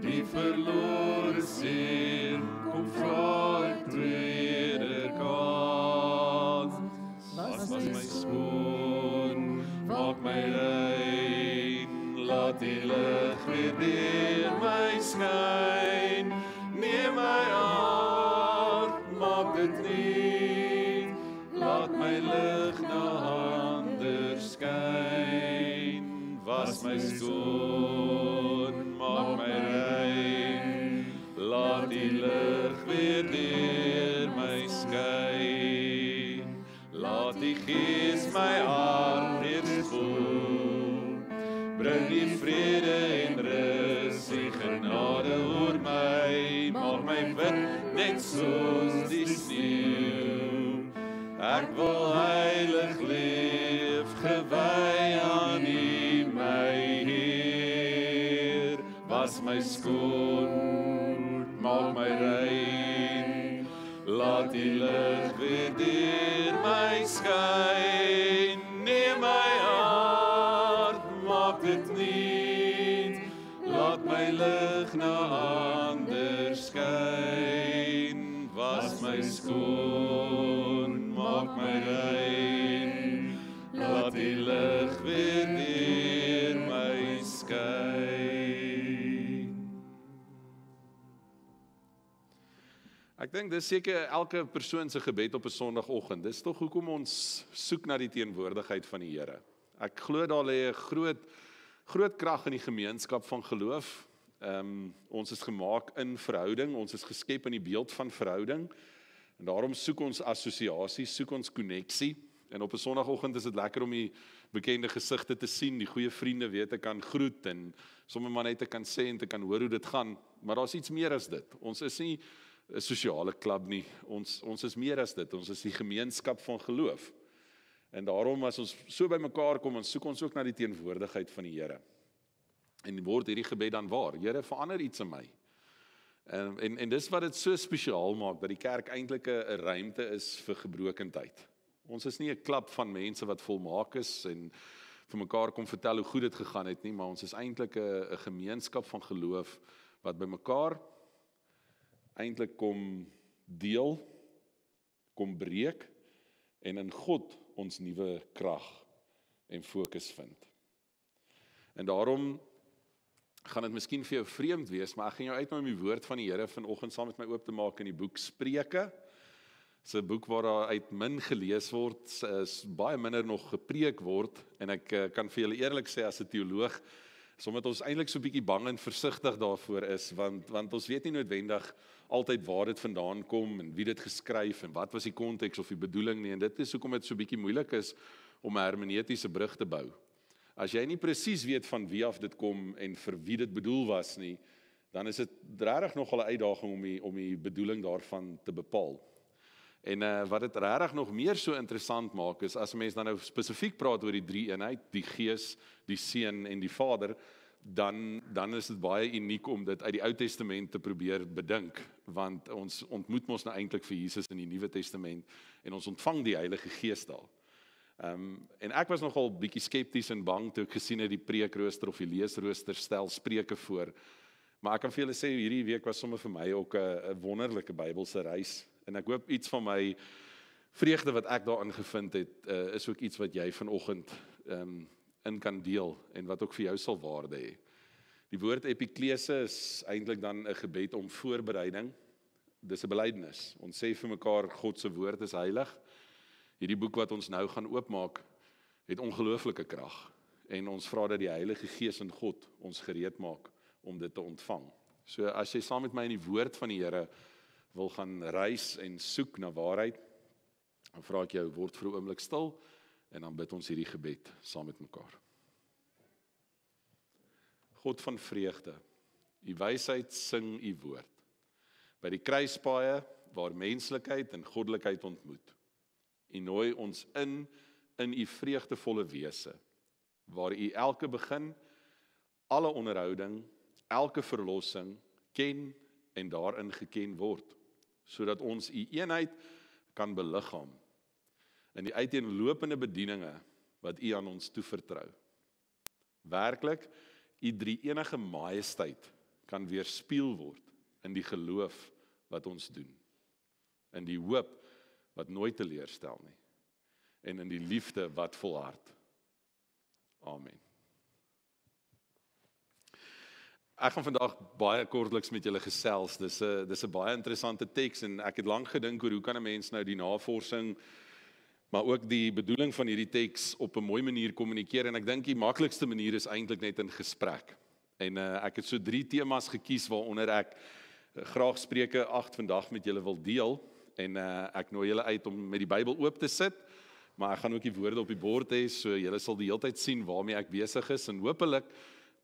die verlore seun, kom vra 'n tweede kans. Was my skoon, maak my rein, laat die lig weer deur my skyn. Neem my hart, maak dit nuut, laat my lig na ander skyn. Was my skoon, maak my rein, laat die lig weer deur my skyn. Laat die Gees my hart weer voel, bring die vrede en rus, die genade oor my, maak my wit net soos die sneeu. Ek wil heilig leef, gewy aan U, my Heer. Was my skoon, maak my rein, laat die lig weer deur my skyn. Neem my hart, maak dit nuut, laat my lig na ander skyn. Was my skoon, maak my rein, laat die lig weer deur my skyn. Ek dink dis seker elke persoon se gebed op 'n Sondagoggend. Dis tog hoekom ons soek na die teenwoordigheid van die Here. Ek glo daar lê 'n groot Groot krag in die gemeenskap van geloof. Ons is gemaak in verhouding, ons is geskep in die beeld van verhouding, en daarom soek ons assosiasie, soek ons koneksie, en op 'n Sondagoggend is dit lekker om die bekende gesigte te sien, die goeie vriende weet te kan groet, en sommer maar net te kan sê en te kan hoor hoe dit gaan, maar daar's iets meer as dit. Ons is nie 'n sosiale klub nie, ons is meer as dit, ons is die gemeenskap van geloof. En daarom as ons so by mekaar kom, dan soek ons ook na die teenwoordigheid van die Here. En word hierdie gebed dan waar? Here, verander iets in my. En dis wat dit so spesiaal maak, dat die kerk eintlik 'n ruimte is vir gebrokendheid. Ons is nie 'n klub van mense wat volmaak is en vir mekaar kom vertel hoe goed dit gegaan het nie, maar ons is eintlik 'n gemeenskap van geloof wat by mekaar eintlik kom deel, kom breek en in God ons nuwe krag en fokus vind. En daarom gaan dit miskien vir jou vreemd wees, maar ek gaan jou uitnooi om die woord van die Here vanoggend saam met my oop te maak in die boek Spreuke. Dis 'n boek waar daar uit min gelees word, is baie minder nog gepreek word, en ek kan vir julle eerlik sê as 'n teoloog, omdat ons eintlik so 'n bietjie bang en versigtig daarvoor is, want ons weet nie noodwendig altyd waar dit vandaan kom en wie dit geskryf en wat was die konteks of die bedoeling nie, en dit is hoekom dit so 'n bietjie moeilik is om 'n hermeneutiese brug te bou. As jy nie presies weet van wie af dit kom en vir wie dit bedoel was nie, dan is dit regtig nogal 'n uitdaging om die bedoeling daarvan te bepaal. En wat dit regtig nog meer so interessant maak is, as mense dan nou spesifiek praat oor die drie-eenheid, die Gees, die Seun en die Vader, dan is dit baie uniek om dit uit die Ou Testament te probeer bedink, want ons ontmoet mos nou eintlik vir Jesus in die Nuwe Testament, en ons ontvang die Heilige Gees daar. En ek was nogal bietjie skepties en bang toe ek gesien het die preekrooster of die leesrooster stel Spreuke voor, maar ek kan vir julle sê, hierdie week was sommer vir my ook 'n wonderlike Bybelse reis, en ek hoop iets van my vreugde wat ek daarin gevind het, is ook iets wat jy vanoggend in kan deel, en wat ook vir jou sal waarde hê. Die woord epiklese is eintlik dan 'n gebed om voorbereiding. Dis 'n belydenis. Ons sê vir mekaar, God se woord is heilig. Hierdie boek wat ons nou gaan oopmaak, het ongelooflike krag, en ons vra dat die Heilige Gees in God ons gereed maak om dit te ontvang. So as jy saam met my in die woord van die Here wil gaan reis en soek na waarheid, dan vra ek jou, word vir 'n oomblik stil, en dan bid ons hierdie gebed saam met mekaar. God van vreugde, u wysheid sing u woord. By die kruispaaie waar menslikheid en goddelikheid ontmoet. U nooi ons in u vreugdevolle wese, waar u elke begin, alle onderhouding, elke verlossing ken en daarin geken word, sodat ons u eenheid kan beliggaam in die uiteenlopende bedieninge wat u aan ons toevertrou. Werklik, u drie-enige majesteit kan weerspieël word in die geloof wat ons doen, in die hoop wat nooit teleurstel nie, en in die liefde wat volhard. Amen. Ek gaan vandag baie kortliks met julle gesels. Dis 'n baie interessante teks, en ek het lank gedink oor hoe kan 'n mens nou die navorsing, maar ook die bedoeling van hierdie teks op 'n mooi manier kommunikeer, en ek dink die maklikste manier is eintlik net in gesprek. En ek het so 3 temas gekies waaronder ek graag Spreuke 8 vandag met julle wil deel, en ek nooi julle uit om met die Bybel oop te sit, maar ek gaan ook die woorde op die bord hê, so julle sal die hele tyd sien waarmee ek besig is, en hopelik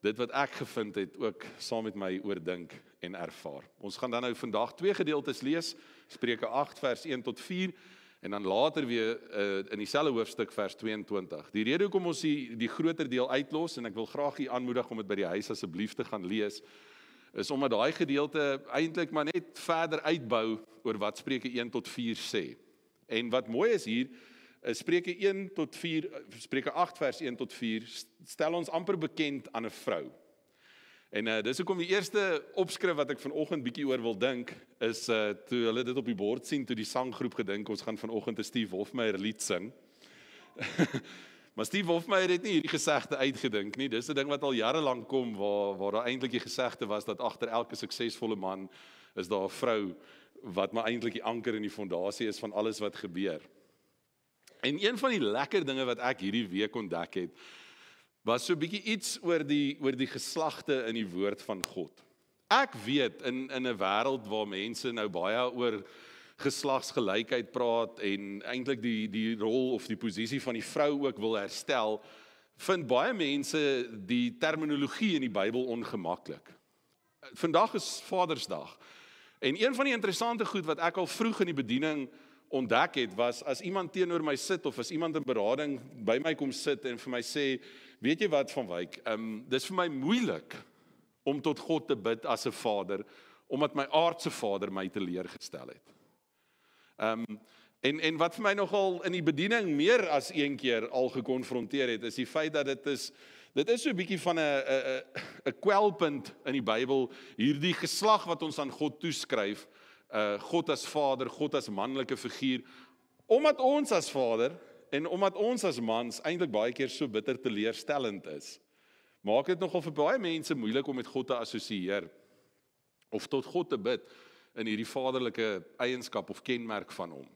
dit wat ek gevind het ook saam met my oordink en ervaar. Ons gaan dan nou vandag 2 gedeeltes lees, Spreuke 8 vers 1 tot 4, en dan later weer in dieselfde hoofstuk vers 22. Die rede hoekom ons die groter deel uitlos, en ek wil graag u aanmoedig om dit by die huis asseblief te gaan lees, is omdat daai gedeelte eintlik maar net verder uitbou oor wat Spreuke 1 tot 4 sê. En wat mooi is hier, Spreuke 1 tot 4, Spreuke 8 vers 1 tot 4, stel ons amper bekend aan 'n vrou. En dis hoekom die eerste opskrif wat ek vanoggend bietjie oor wil dink, is toe hulle dit op die bord sien, toe die sanggroep gedink, ons gaan vanoggend 'n Steve Hofmeyr lied sing. Maar Steve Hofmeyr het nie hierdie gesegde uitgedink nie, dis 'n ding wat al jare lank kom, waar daar eintlik die gesegde was, dat agter elke suksesvolle man, is daar 'n vrou, wat maar eintlik die anker en die fondasie is van alles wat gebeur. En een van die lekker dinge wat ek hierdie week ontdek het, was so 'n bietjie iets oor die geslagte in die woord van God. Ek weet in 'n wêreld waar mense nou baie oor geslagsgelykheid praat en eintlik die rol of die posisie van die vrou ook wil herstel, vind baie mense die terminologie in die Bybel ongemaklik. Vandag is Vadersdag. En een van die interessante goed wat ek al vroeg in die bediening ontdek het, was as iemand teenoor my sit of as iemand in berading by my kom sit en vir my sê, weet jy wat Van Wyk, dis vir my moeilik om tot God te bid as 'n vader, omdat my aardse vader my teleurgestel het. En wat vir my nogal in die bediening meer as een keer al gekonfronteer het, is die feit dat dit is so 'n bietjie van 'n kwelpunt in die Bybel, hierdie geslag wat ons aan God toeskryf, God as vader, God as manlike figuur, omdat ons as vader en omdat ons as mans eintlik baie keer so bitter teleurstellend is, maak dit nogal vir baie mense moeilik om met God te assosieer of tot God te bid in hierdie vaderlike eienskap of kenmerk van hom.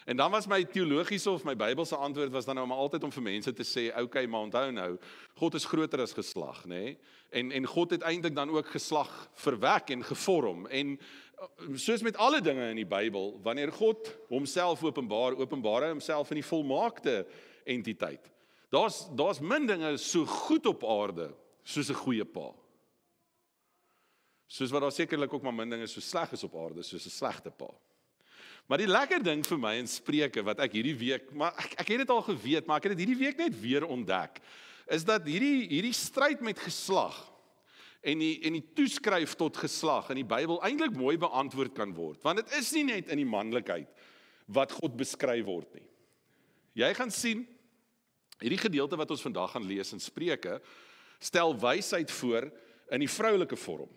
En dan was my teologiese of my Bybelse antwoord was dan nou maar altyd om vir mense te sê, okay, maar onthou nou, God is groter as geslag, nê? En God het eintlik dan ook geslag verwek en gevorm. En soos met alle dinge in die Bybel, wanneer God homself openbaar hy homself in die volmaakte entiteit. Daar's min dinge so goed op aarde soos 'n goeie pa. Soos wat daar sekerlik ook maar min dinge so sleg is op aarde soos 'n slegte pa. Maar die lekker ding vir my in Spreuke wat ek hierdie week, maar ek het dit al geweet, maar ek het dit hierdie week net weer ontdek, is dat hierdie stryd met geslag en die toeskryf tot geslag in die Bybel eintlik mooi beantwoord kan word, want dit is nie net in die manlikheid wat God beskryf word nie. Jy gaan sien, hierdie gedeelte wat ons vandag gaan lees in Spreuke, stel wysheid voor in die vroulike vorm.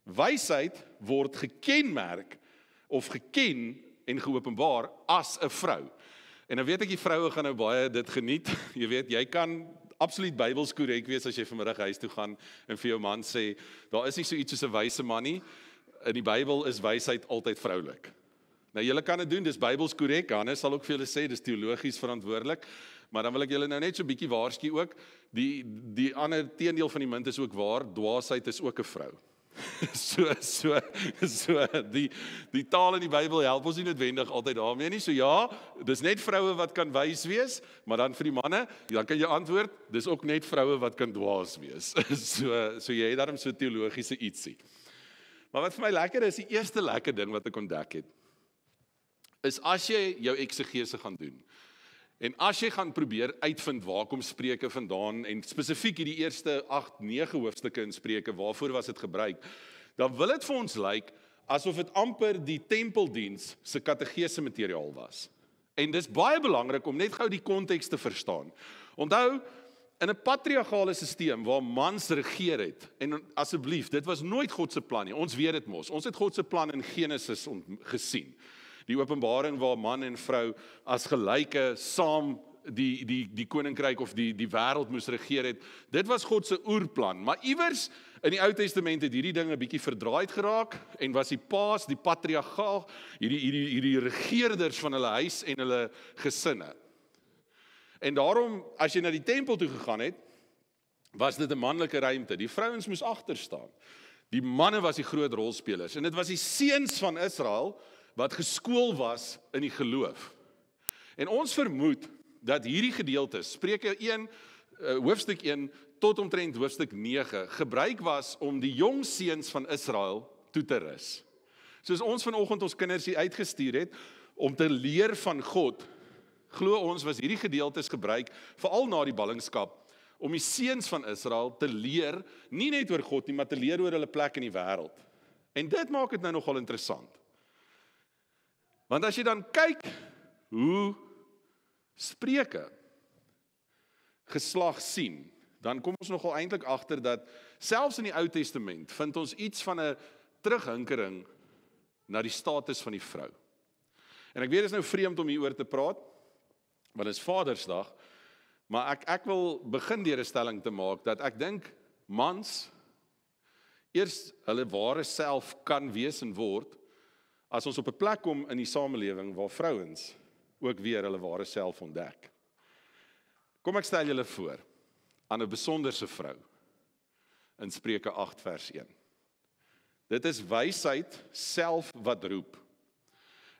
Wysheid word gekenmerk of geken en geopenbaar as 'n vrou. En nou weet ek die vroue gaan nou baie dit geniet. Jy weet, jy kan absoluut Bybels korrek wees as jy vanmiddag huis toe gaan en vir jou man sê, daar is nie so iets soos 'n wyse man nie. In die Bybel is wysheid altyd vroulik. Nou julle kan dit doen, dis Bybels korrek. Hannes sal ook vir julle sê dis teologies verantwoordelik. Maar dan wil ek julle nou net so 'n bietjie waarsku ook, die ander teendeel van die munt is ook waar, dwaasheid is ook 'n vrou. Die taal in die Bybel help ons nie noodwendig altyd daarmee nie. So ja, dis net vroue wat kan wys wees, maar dan vir die manne, dan kan jy antwoord, dis ook net vroue wat kan dwaas wees. So jy het daarom so teologiese ietsie. Maar wat vir my lekker is, die eerste lekker ding wat ek ontdek het, is as jy jou eksegese gaan doen, en as jy gaan probeer uitvind waar kom Spreuke vandaan, en spesifiek hierdie eerste 8-9 hoofstukke in Spreuke, waarvoor was dit gebruik, dan wil dit vir ons lyk, asof dit amper die tempeldiens se kategese materiaal was. En dis baie belangrik om net gou die konteks te verstaan. Onthou, in 'n patriargale stelsel waar mans regeer het, en asseblief, dit was nooit God se plan nie, ons weet dit mos, ons het God se plan in Genesis gesien. Die openbaring waar man en vrou as gelyke saam die koninkryk of die wêreld moes regeer het, dit was God se oerplan. Maar iewers in die Ou Testament het hierdie dinge bietjie verdraaid geraak en was die paas, die patriargaal, hierdie regeerders van hulle huis en hulle gesinne. En daarom, as jy na die tempel toe gegaan het, was dit 'n manlike ruimte. Die vrouens moes agter staan. Die manne was die groot rolspelers en dit was die seuns van Israel wat geskool was in die geloof. En ons vermoed dat hierdie gedeelte, Spreuke 1, hoofstuk 1 tot omtrent hoofstuk 9, gebruik was om die jong seuns van Israel toe te rus. Soos ons vanoggend ons kinders hier uitgestuur het, om te leer van God, glo ons was hierdie gedeeltes gebruik, veral na die ballingskap, om die seuns van Israel te leer, nie net oor God nie, maar te leer oor hulle plek in die wêreld. En dit maak dit nou nogal interessant. Want as jy dan kyk hoe Spreuke geslag sien, dan kom ons nogal eintlik agter dat selfs in die Ou Testament vind ons iets van 'n terughinkering na die status van die vrou. En ek weet dit is nou vreemd om hieroor te praat, want dit is Vadersdag, maar ek wil begin deur 'n stelling te maak dat ek dink mans eers hulle ware self kan wees en word as ons op 'n plek kom in die samelewing waar vrouens ook weer hulle ware self ontdek. Kom ek stel julle voor. aan 'n besonderse vrou in Spreuke 8 vers 1. Dit is wysheid self wat roep.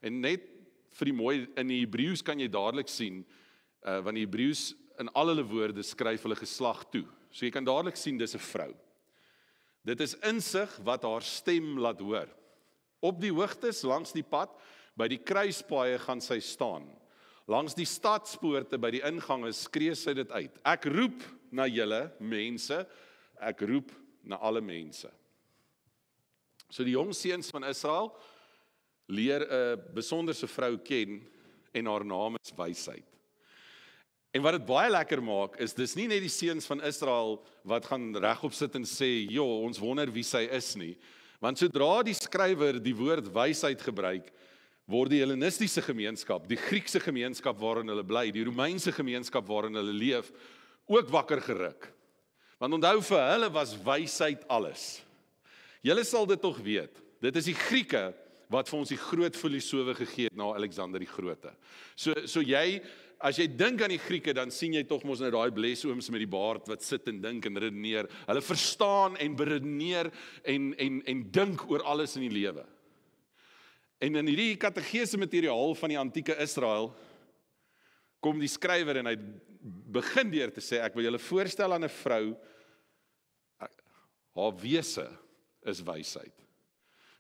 En net vir die mooi, in die Hebreëus kan jy dadelik sien, want die Hebreëus in al hulle woorde skryf hulle geslag toe. So jy kan dadelik sien dis 'n vrou. Dit is insig wat haar stem laat hoor. Op die hoogtes langs die pad, by die kruispaaie gaan sy staan. Langs die stadspoorte by die ingange skree sy dit uit. Ek roep na julle mense, ek roep na alle mense. So die jong seuns van Israel leer 'n besonderse vrou ken en haar naam is wysheid. En wat dit baie lekker maak is dis nie net die seuns van Israel wat gaan regop sit en sê, "Jo, ons wonder wie sy is nie." Want sodra die skrywer die woord wysheid gebruik, word die Hellenistiese gemeenskap, die Griekse gemeenskap waarin hulle bly, die Romeinse gemeenskap waarin hulle leef, ook wakker geruk. Want onthou vir hulle was wysheid alles. Julle sal dit tog weet. Dit is die Grieke wat vir ons die groot filosowe gegee het na Alexander die Grote. So jy, as jy dink aan die Grieke, dan sien jy tog mos nou daai blesooms met die baard wat sit en dink en redeneer. Hulle verstaan en beredeneer en dink oor alles in die lewe. En in hierdie kategese materiaal van die antieke Israel kom die skrywer en hy begin deur te sê, ek wil julle voorstel aan 'n vrou, haar wese is wysheid.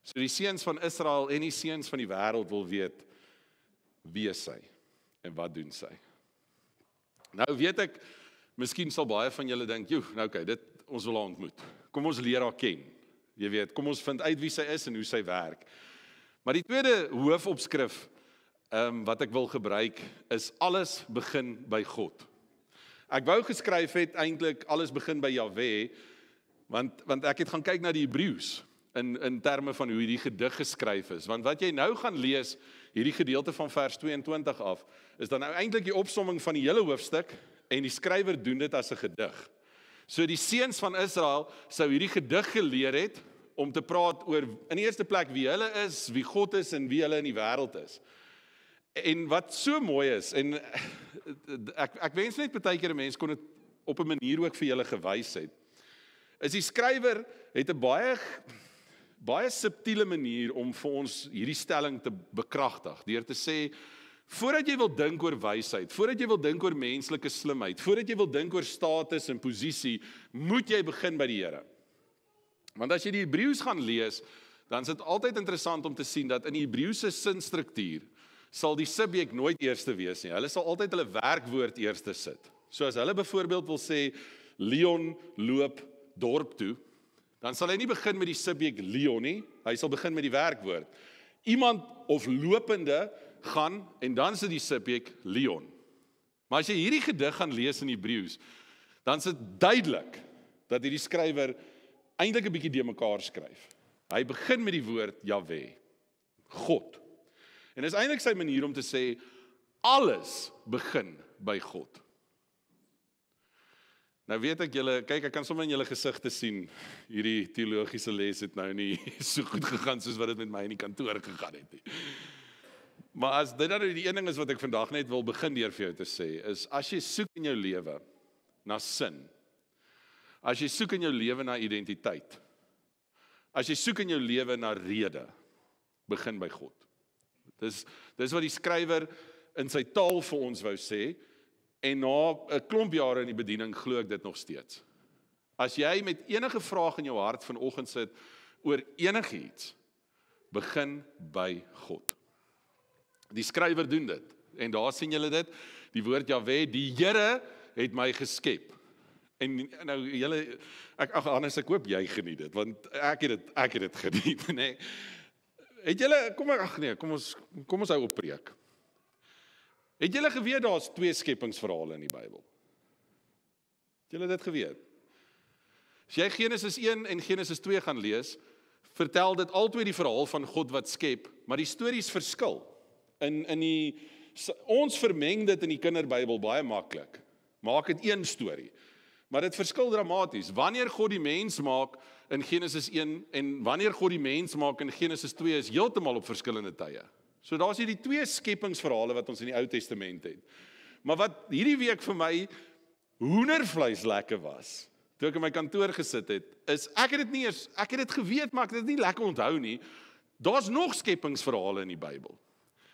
So die seuns van Israel en die seuns van die wêreld wil weet, wie is sy en wat doen sy? Nou weet ek, miskien sal baie van julle dink, nou okay, ons wil haar ontmoet. Kom ons leer haar ken. Jy weet, kom ons vind uit wie sy is en hoe sy werk. Maar die tweede hoofopskrif wat ek wil gebruik is alles begin by God. Ek wou geskryf het eintlik alles begin by Jahwe, want ek het gaan kyk na die Hebreëus in terme van hoe hierdie gedig geskryf is. Want wat jy nou gaan lees, hierdie gedeelte van vers 22 af, is dan nou eintlik die opsomming van die hele hoofstuk en die skrywer doen dit as 'n gedig. So die seuns van Israel sou hierdie gedig geleer het om te praat oor in die eerste plek wie hulle is, wie God is en wie hulle in die wêreld is. En wat so mooi is, en ek wens net baie keer 'n mens kon dit op 'n manier ook vir julle gewys het, is die skrywer het 'n baie subtiele manier om vir ons hierdie stelling te bekragtig, deur te sê, voordat jy wil dink oor wysheid, voordat jy wil dink oor menslike slimheid, voordat jy wil dink oor status en posisie, moet jy begin by die Here. Want as jy die Hebreëus gaan lees, dan is dit altyd interessant om te sien dat in die Hebreëse sinstruktuur sal die subjek nooit eerste wees nie. Hulle sal altyd hulle werkwoord eerste sit. So as hulle byvoorbeeld wil sê, Leon loop dorp toe, dan sal hy nie begin met die subjek Leon nie, hy sal begin met die werkwoord. Iemand of lopende gaan, en dan sit die subjek Leon. Maar as jy hierdie gedig gaan lees in Hebreëus, dan is dit duidelik dat hierdie skrywer eintlik 'n bietjie de mekaar skryf. Hy begin met die woord Jahwe, God. En dis eintlik sy manier om te sê, alles begin by God. Nou weet ek julle, kyk, ek kan sommer in julle gesigte sien, hierdie teologiese les het nou nie so goed gegaan soos wat dit met my in die kantoor gegaan het nie. Maar as dit nou die een ding is wat ek vandag net wil begin deur vir jou te sê, is as jy soek in jou lewe na sin, as jy soek in jou lewe na identiteit, as jy soek in jou lewe na rede, begin by God. Dis wat die skrywer in sy taal vir ons wou sê, en na 'n klomp jare in die bediening glo ek dit nog steeds. As jy met enige vraag in jou hart vanoggend sit oor enigiets, begin by God. Die skrywer doen dit, en daar sien julle dit, die woord Jahwe, die Here het my geskep. En nou julle, Hannes, ek hoop jy geniet dit, want ek het dit geniet, nee. Het julle, kom ons hou op preek. Het julle geweet daar's 2 skepingsverhale in die Bybel? Het julle dit geweet? As jy Genesis 1 en Genesis 2 gaan lees, vertel dit albei die verhaal van God wat skep, maar die stories verskil. Ons vermeng dit in die kinderbybel baie maklik. Maak dit een storie. Maar dit verskil dramaties. Wanneer God die mens maak in Genesis 1 en wanneer God die mens maak in Genesis 2 is heeltemal op verskillende tye. So daar's hierdie 2 skepingsverhale wat ons in die Ou Testament het. Maar wat hierdie week vir my hoendervleis lekker was, toe ek in my kantoor gesit het, is, ek het dit geweet, maar ek het dit nie lekker onthou nie, daar's nog skepingsverhale in die Bybel.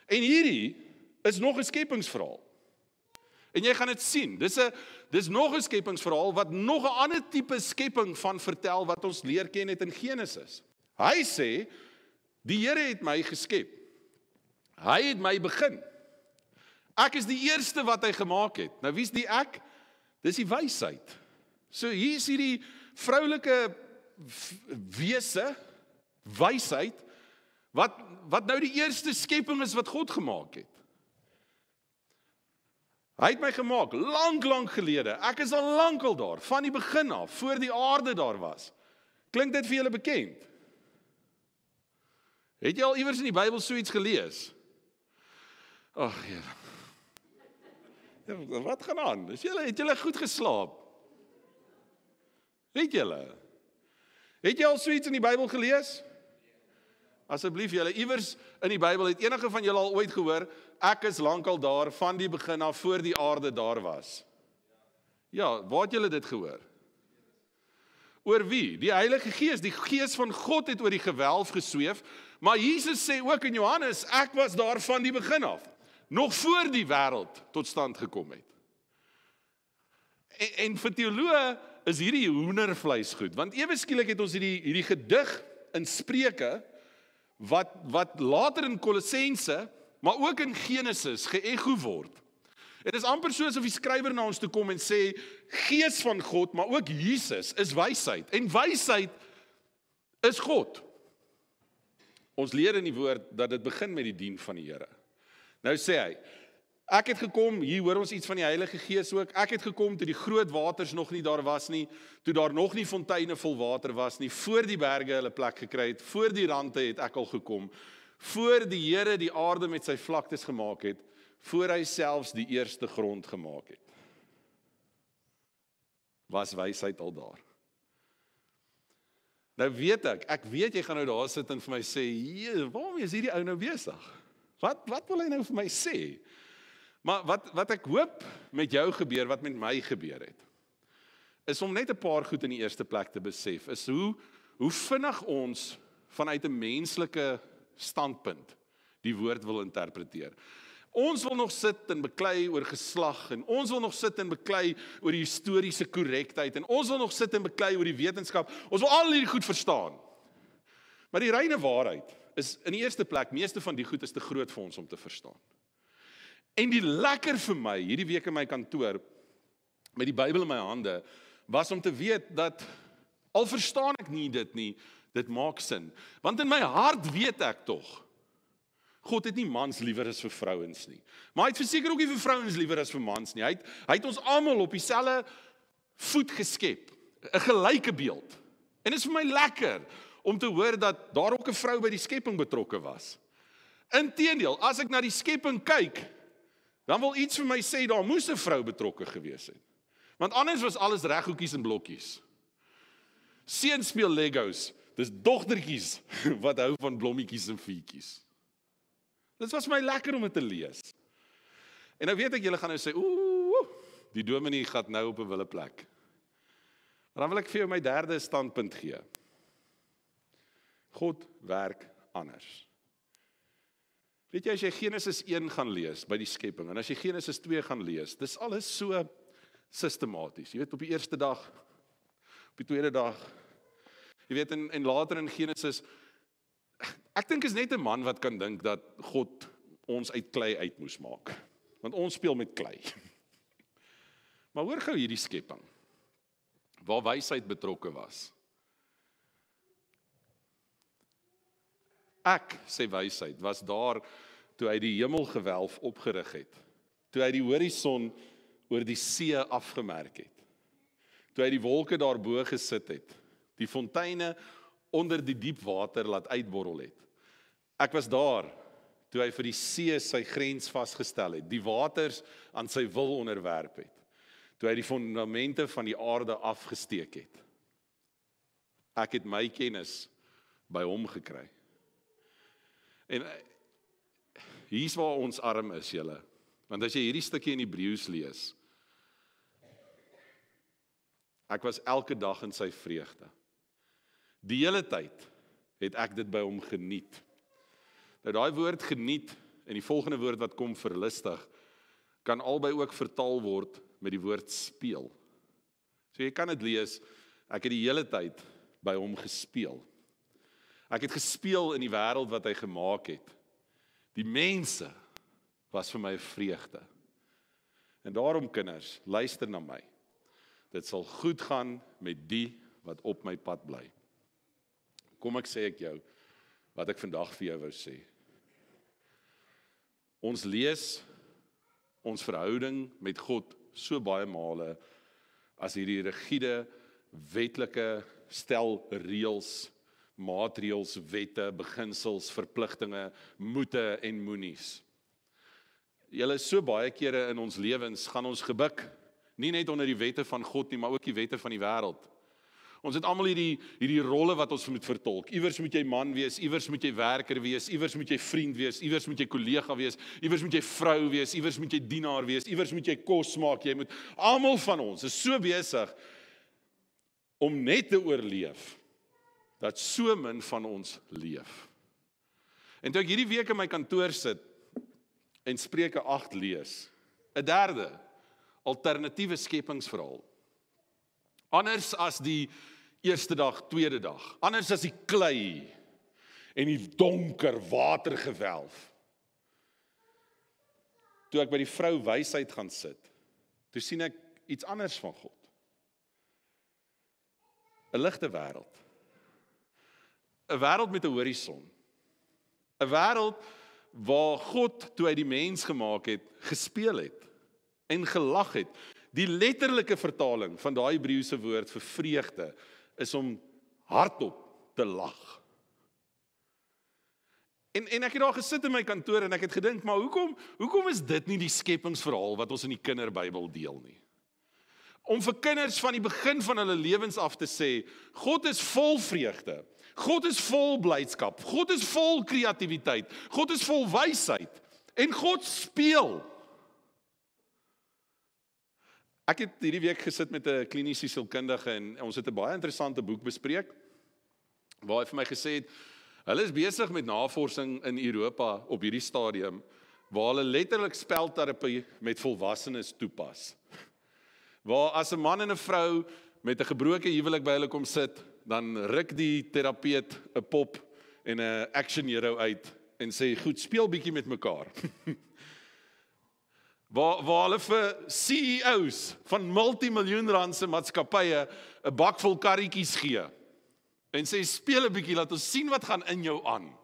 En hierdie is nog 'n skepingsverhaal. En jy gaan dit sien, dis nog 'n skepingsverhaal, wat nog 'n ander tipe skepping van vertel, wat ons leer ken het in Genesis. Hy sê, die Here het my geskep. Hy het my begin. Ek is die eerste wat hy gemaak het. Nou, wie is die ek? Dis die wysheid. So hier is hierdie vroulike wese, wysheid, wat nou die eerste skepping is wat God gemaak het. Hy het my gemaak, lang gelede. Ek is al lankal daar, van die begin af, voor die aarde daar was. Klink dit vir julle bekend? Het jy al iewers in die Bybel so iets gelees? Ag, Here. Wat gaan aan? Het julle goed geslaap? Het julle? Het jy al so iets in die Bybel gelees? Asseblief julle, iewers in die Bybel, het enige van julle al ooit gehoor, ek is lankal daar, van die begin af, voor die aarde daar was? Ja, waar het julle dit gehoor? Oor wie? Die Heilige Gees, die Gees van God het oor die gewelf gesweef, maar Jesus sê ook in Johannes, ek was daar van die begin af, nog voor die wêreld tot stand gekom het. En vir teoloë is hierdie hoendervleis goed, want ewe skielik het ons hierdie gedig in Spreuke, wat later in Kolossense, maar ook in Genesis geëcho word. Het is amper soos of die skrywer na ons toe kom en sê, Gees van God, maar ook Jesus is wysheid, en wysheid is God. Ons leer in die woord dat dit begin met die dien van die Here. Nou sê hy, ek het gekom, hier hoor ons iets van die Heilige Gees ook, ek het gekom toe die groot waters nog nie daar was nie, toe daar nog nie fonteine vol water was nie, voor die berge hulle plek gekry het, voor die rande het ek al gekom, voor die Here die aarde met sy vlaktes gemaak het, voor hy selfs die eerste grond gemaak het. Was wysheid al daar. Nou weet ek weet jy gaan nou daar sit en vir my sê, waarom is hierdie ou nou besig? Wat wil hy nou vir my sê? Maar wat ek hoop met jou gebeur, wat met my gebeur het, is om net 'n paar goed in die eerste plek te besef, is hoe vinnig ons vanuit 'n menslike standpunt die woord wil interpreteer. Ons wil nog sit en beklei oor geslag, en ons wil nog sit en beklei oor die historiese korrektheid, en ons wil nog sit en beklei oor die wetenskap, ons wil al hierdie goed verstaan. Maar die reine waarheid is, in die eerste plek, meeste van die goed is te groot vir ons om te verstaan. En die lekker vir my, hierdie week in my kantoor, met die Bybel in my hande, was om te weet dat, al verstaan ek nie, dit maak sin. Want in my hart weet ek tog, God het nie mans liewer as vir vrouens nie. Maar hy het verseker ook nie vir vrouens liewer as vir mans nie. Hy het ons almal op dieselfde voet geskep, 'n gelyke beeld. En dit is vir my lekker om te hoor dat daar ook 'n vrou by die skepping betrokke was. Inteendeel, as ek na die skepping kyk, dan wil iets vir my sê, daar moes 'n vrou betrokke gewees het. Want anders was alles reghoekies en blokkies. Seuns speel Legos, dis dogtertjies wat hou van blommetjies en vuurtjies. Dit was my lekker om dit te lees. En nou weet ek, julle gaan nou sê, die dominee gaan nou op 'n wille plek. Maar dan wil ek vir jou my derde standpunt gee. God werk anders. Weet jy, as jy Genesis 1 gaan lees by die skepping, en as jy Genesis 2 gaan lees, dis alles so sistematies. Jy weet, op die eerste dag, op die tweede dag, jy weet, en later in Genesis, ek dink is net 'n man wat kan dink dat God ons uit klei uit moes maak. Want ons speel met klei. Maar hoor gou hierdie skepping, waar wysheid betrokke was. Ek, sê wysheid, was daar toe hy die hemelgewelf opgerig het. Toe hy die horison oor die see afgemerk het. Toe hy die wolke daarbo gesit het. Die fonteine onder die diep water laat uitborrel het. Ek was daar toe hy vir die see sy grens vasgestel het. Die waters aan sy wil onderwerp het. Toe hy die fondamente van die aarde afgesteek het. Ek het my kennis by hom gekry. En hier's waar ons arm is, julle. Want as jy hierdie stukkie in Hebreëus lees, Ek was elke dag in sy vreugde. Die hele tyd het ek dit by hom geniet. Nou daai woord geniet en die volgende woord wat kom verlustig, kan albei ook vertaal word met die woord speel. So jy kan dit lees, ek het die hele tyd by hom gespeel. Ek het gespeel in die wêreld wat hy gemaak het. Die mense was vir my 'n vreugde. En daarom kinders, luister na my. Dit sal goed gaan met die wat op my pad bly. Kom ek sê ek jou, wat ek vandag vir jou wou sê. Ons lees ons verhouding met God so baie male as hierdie rigiede, wetlike stel reëls, maatreëls, wette, beginsels, verpligtinge, moete en moenies. Julle so baie kere in ons lewens gaan ons gebuk, nie net onder die wette van God nie, maar ook die wette van die wêreld. Ons het almal hierdie rolle wat ons moet vertolk. Iewers moet jy man wees, iewers moet jy werker wees, iewers moet jy vriend wees, iewers moet jy kollega wees, iewers moet jy vrou wees, iewers moet jy dienaar wees, iewers moet jy kos maak, jy moet, almal van ons is so besig om net te oorleef, dat so min van ons leef. En toe ek hierdie week in my kantoor sit, en Spreuke 8 lees, 'n derde, alternatiewe skepingsverhaal. Anders as die eerste dag, tweede dag, anders as die klei en die donker watergewelf. Toe ek by die vrou wysheid gaan sit, toe sien ek iets anders van God. 'n Ligte wêreld. 'n Wêreld met 'n horison. 'n Wêreld waar God, toe hy die mens gemaak het, gespeel het en gelag het. Die letterlike vertaling van daai Hebreëse woord vir vreugde is om hardop te lag. En ek het daar gesit in my kantoor en ek het gedink, maar hoekom is dit nie die skepingsverhaal wat ons in die kinderbybel deel nie? Om vir kinders van die begin van hulle lewens af te sê, God is vol vreugde, God is vol blydskap, God is vol kreatiwiteit, God is vol wysheid, en God speel. Ek het hierdie week gesit met 'n kliniese sielkundige en ons het 'n baie interessante boek bespreek, waar hy vir my gesê het, hulle is besig met navorsing in Europa op hierdie stadium, waar hulle letterlik spelterapie met volwassenes toepas. Waar as 'n man en 'n vrou met 'n gebroke huwelik by hulle kom sit, dan ruk die terapeut 'n pop en 'n action hero uit en sê, goed, speel bietjie met mekaar. Waar hulle vir CEO's van multimiljoen-randse maatskappye 'n bak vol karretjies gee en sê, speel 'n bietjie, laat ons sien wat gaan in jou aan.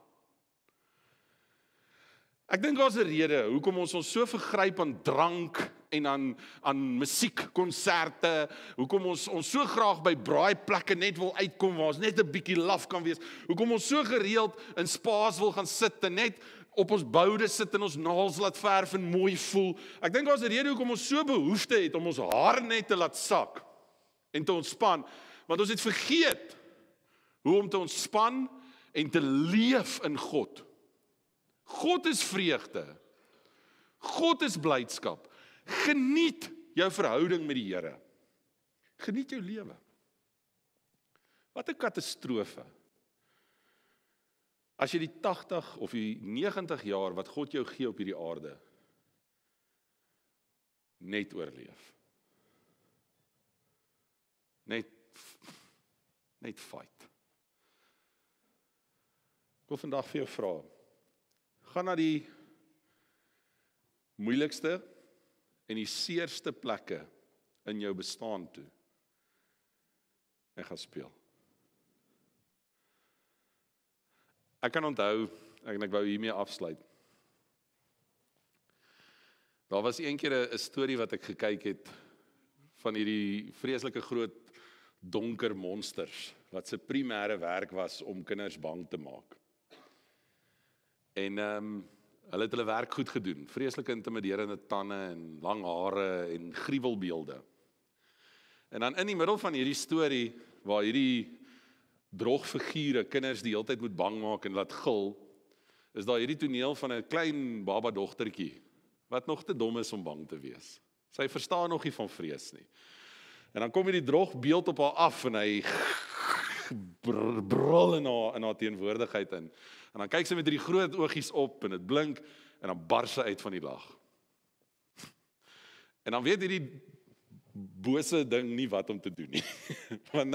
Ek dink daar's 'n rede hoekom ons so vergryp aan drank en aan musiekkonserte, hoekom ons so graag by braaiplekke net wil uitkom, waar ons net 'n bietjie laf kan wees, hoekom ons so gereeld in spa's wil gaan sit en net op ons boude sit en ons naels laat verf en mooi voel. Ek dink daar's 'n rede hoekom ons so behoefte het om ons hare net te laat sak en te ontspan, want ons het vergeet hoe om te ontspan en te leef in God. God is vreugde. God is blydskap. Geniet jou verhouding met die Here. Geniet jou lewe. Wat 'n katastrofe. As jy die 80 of die 90 jaar wat God jou gee op hierdie aarde, net oorleef. Net fight. Ek wil vandag vir jou vra, gaan na die moeilikste en die seerste plekke in jou bestaan toe en gaan speel. Ek kan onthou, en ek wou hiermee afsluit. Daar was een keer 'n storie wat ek gekyk het van hierdie vreeslike groot donker monsters wat se primêre werk was om kinders bang te maak. En hulle het hulle werk goed gedoen. Vreeslike intimiderende tande en lang hare en gruwelbeelde. En dan in die middel van hierdie storie waar hierdie drogfigure kinders die hele tyd moet bang maak en laat gil, is daar hierdie toneel van 'n klein baba dogtertjie wat nog te dom is om bang te wees. Sy verstaan nog nie van vrees nie. En dan kom hierdie drogbeeld op haar af en hy brul in haar teenwoordigheid in. En dan kyk sy met hierdie groot oogies op en dit blink en dan bars sy uit van die lag. En dan weet hierdie bose ding nie wat om te doen nie. Want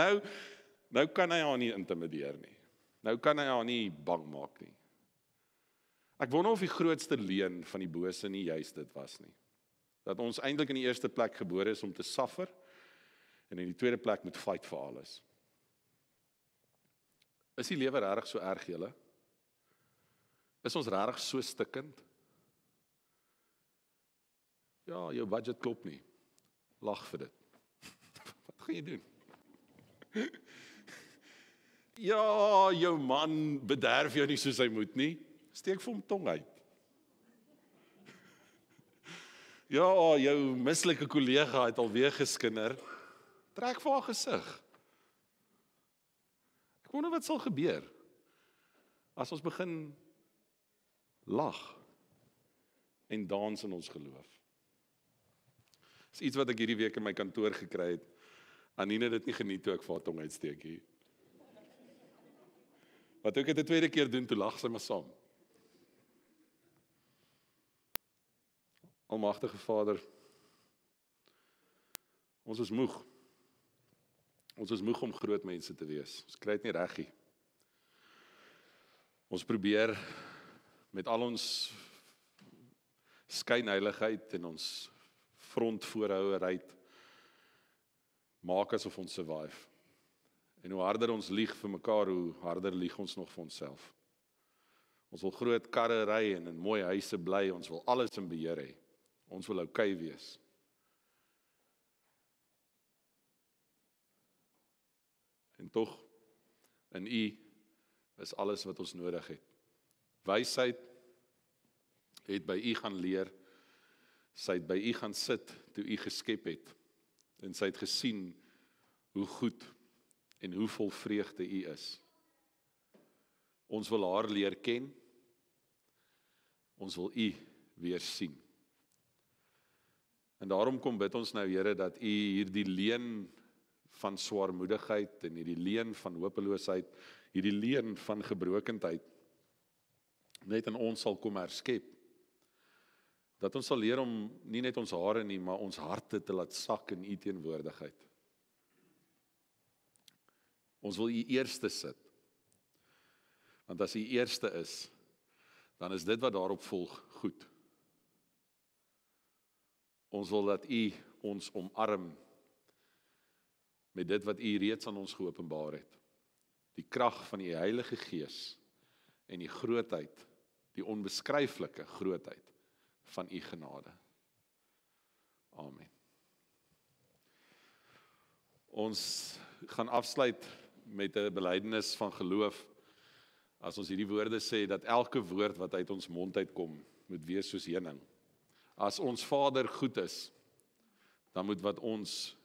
nou kan hy haar nie intimideer nie. Nou kan hy haar nie bang maak nie. Ek wonder of die grootste leuen van die bose nie juist dit was nie. Dat ons eintlik in die eerste plek gebore is om te suffer en in die tweede plek moet fight vir alles. Is die lewe regtig so erg, julle? Is ons regtig so stikkend? Ja, jou budget klop nie. Lag vir dit. Wat gaan jy doen? Ja, jou man bederf jou nie soos hy moet nie. Steek vir hom tong uit. Ja, jou mislike kollega het alweer geskinder. Trek vir haar gesig. Ek wonder wat sal gebeur as ons begin lag en dans in ons geloof. Dis iets wat ek hierdie week in my kantoor gekry het. Anine het dit nie geniet toe ek vir haar tong uitsteek hier. Wat ek het 'n tweede keer doen, toe lag sy maar saam. Almagtige Vader, ons is moeg. Ons is moeg om groot mense te wees. Ons kry dit nie reg nie. Ons probeer met al ons skynheiligheid en ons frontvoorhouerheid maak asof ons survive. En hoe harder ons lieg vir mekaar, hoe harder lieg ons nog vir onsself. Ons wil groot karre ry en in mooi huise bly, ons wil alles in beheer hê. Ons wil okay wees. En tog, in U is alles wat ons nodig het. Wysheid het by U gaan leer, sy het by U gaan sit toe U geskep het, en sy het gesien hoe goed en hoe vol vreugde U is. Ons wil haar leer ken, ons wil U weer sien. En daarom kom bid ons nou, Here, dat U hierdie leen van swaarmoedigheid en hierdie leen van hopeloosheid, hierdie leen van gebrokendheid, net in ons sal kom herskep. Dat ons sal leer om nie net ons hare nie, maar ons harte te laat sak in U teenwoordigheid. Ons wil U eerste sit. Want as U eerste is, dan is dit wat daarop volg goed. Ons wil dat U ons omarm met dit wat U reeds aan ons geopenbaar het. Die krag van U Heilige Gees en die grootheid, die onbeskryflike grootheid van U genade. Amen. Ons gaan afsluit met 'n belydenis van geloof, as ons hierdie woorde sê, dat elke woord wat uit ons mond uitkom, moet wees soos heuning. As ons Vader goed is, dan moet wat ons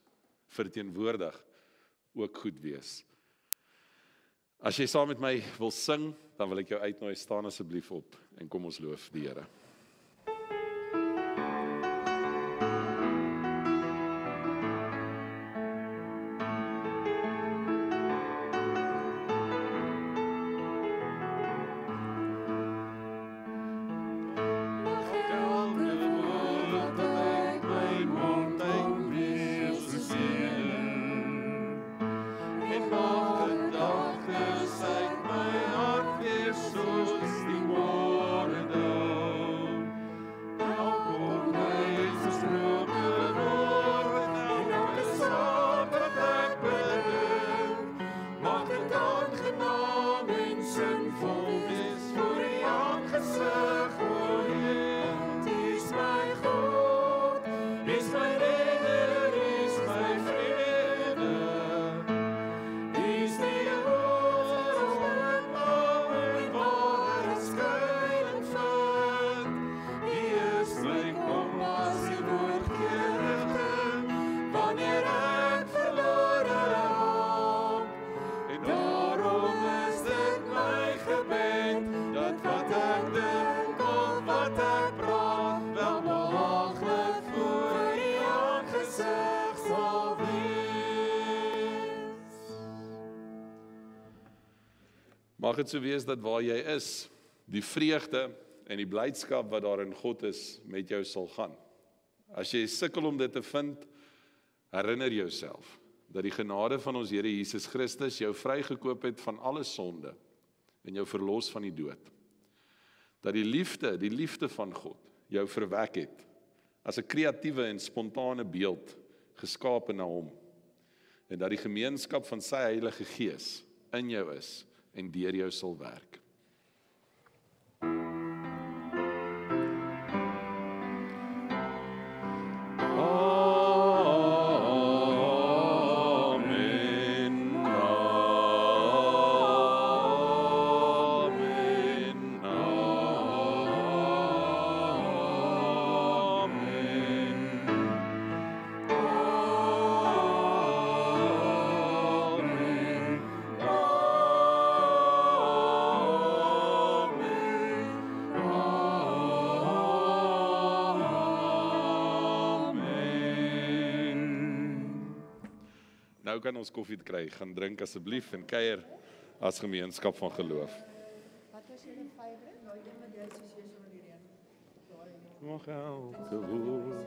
verteenwoordig ook goed wees. As jy saam met my wil sing, dan wil ek jou uitnooi, staan asseblief op en kom ons loof die Here. Gedagtes uit my hart weer soos die môre dag. dit so wees dat waar jy is, die vreugde en die blydskap wat daar in God is, met jou sal gaan. As jy sukkel om dit te vind, herinner jouself dat die genade van ons Here Jesus Christus jou vrygekoop het van alle sonde en jou verlos van die dood. Dat die liefde van God jou verwek het as 'n kreatiewe en spontane beeld geskape na hom. En dat die gemeenskap van sy Heilige Gees in jou is en deur jou sal werk. Nou kan ons koffie kry, gaan drink asseblief en kuier as gemeenskap van geloof. Wat was jullie favorite? Nou, ik met deze zus van die Mag elke woord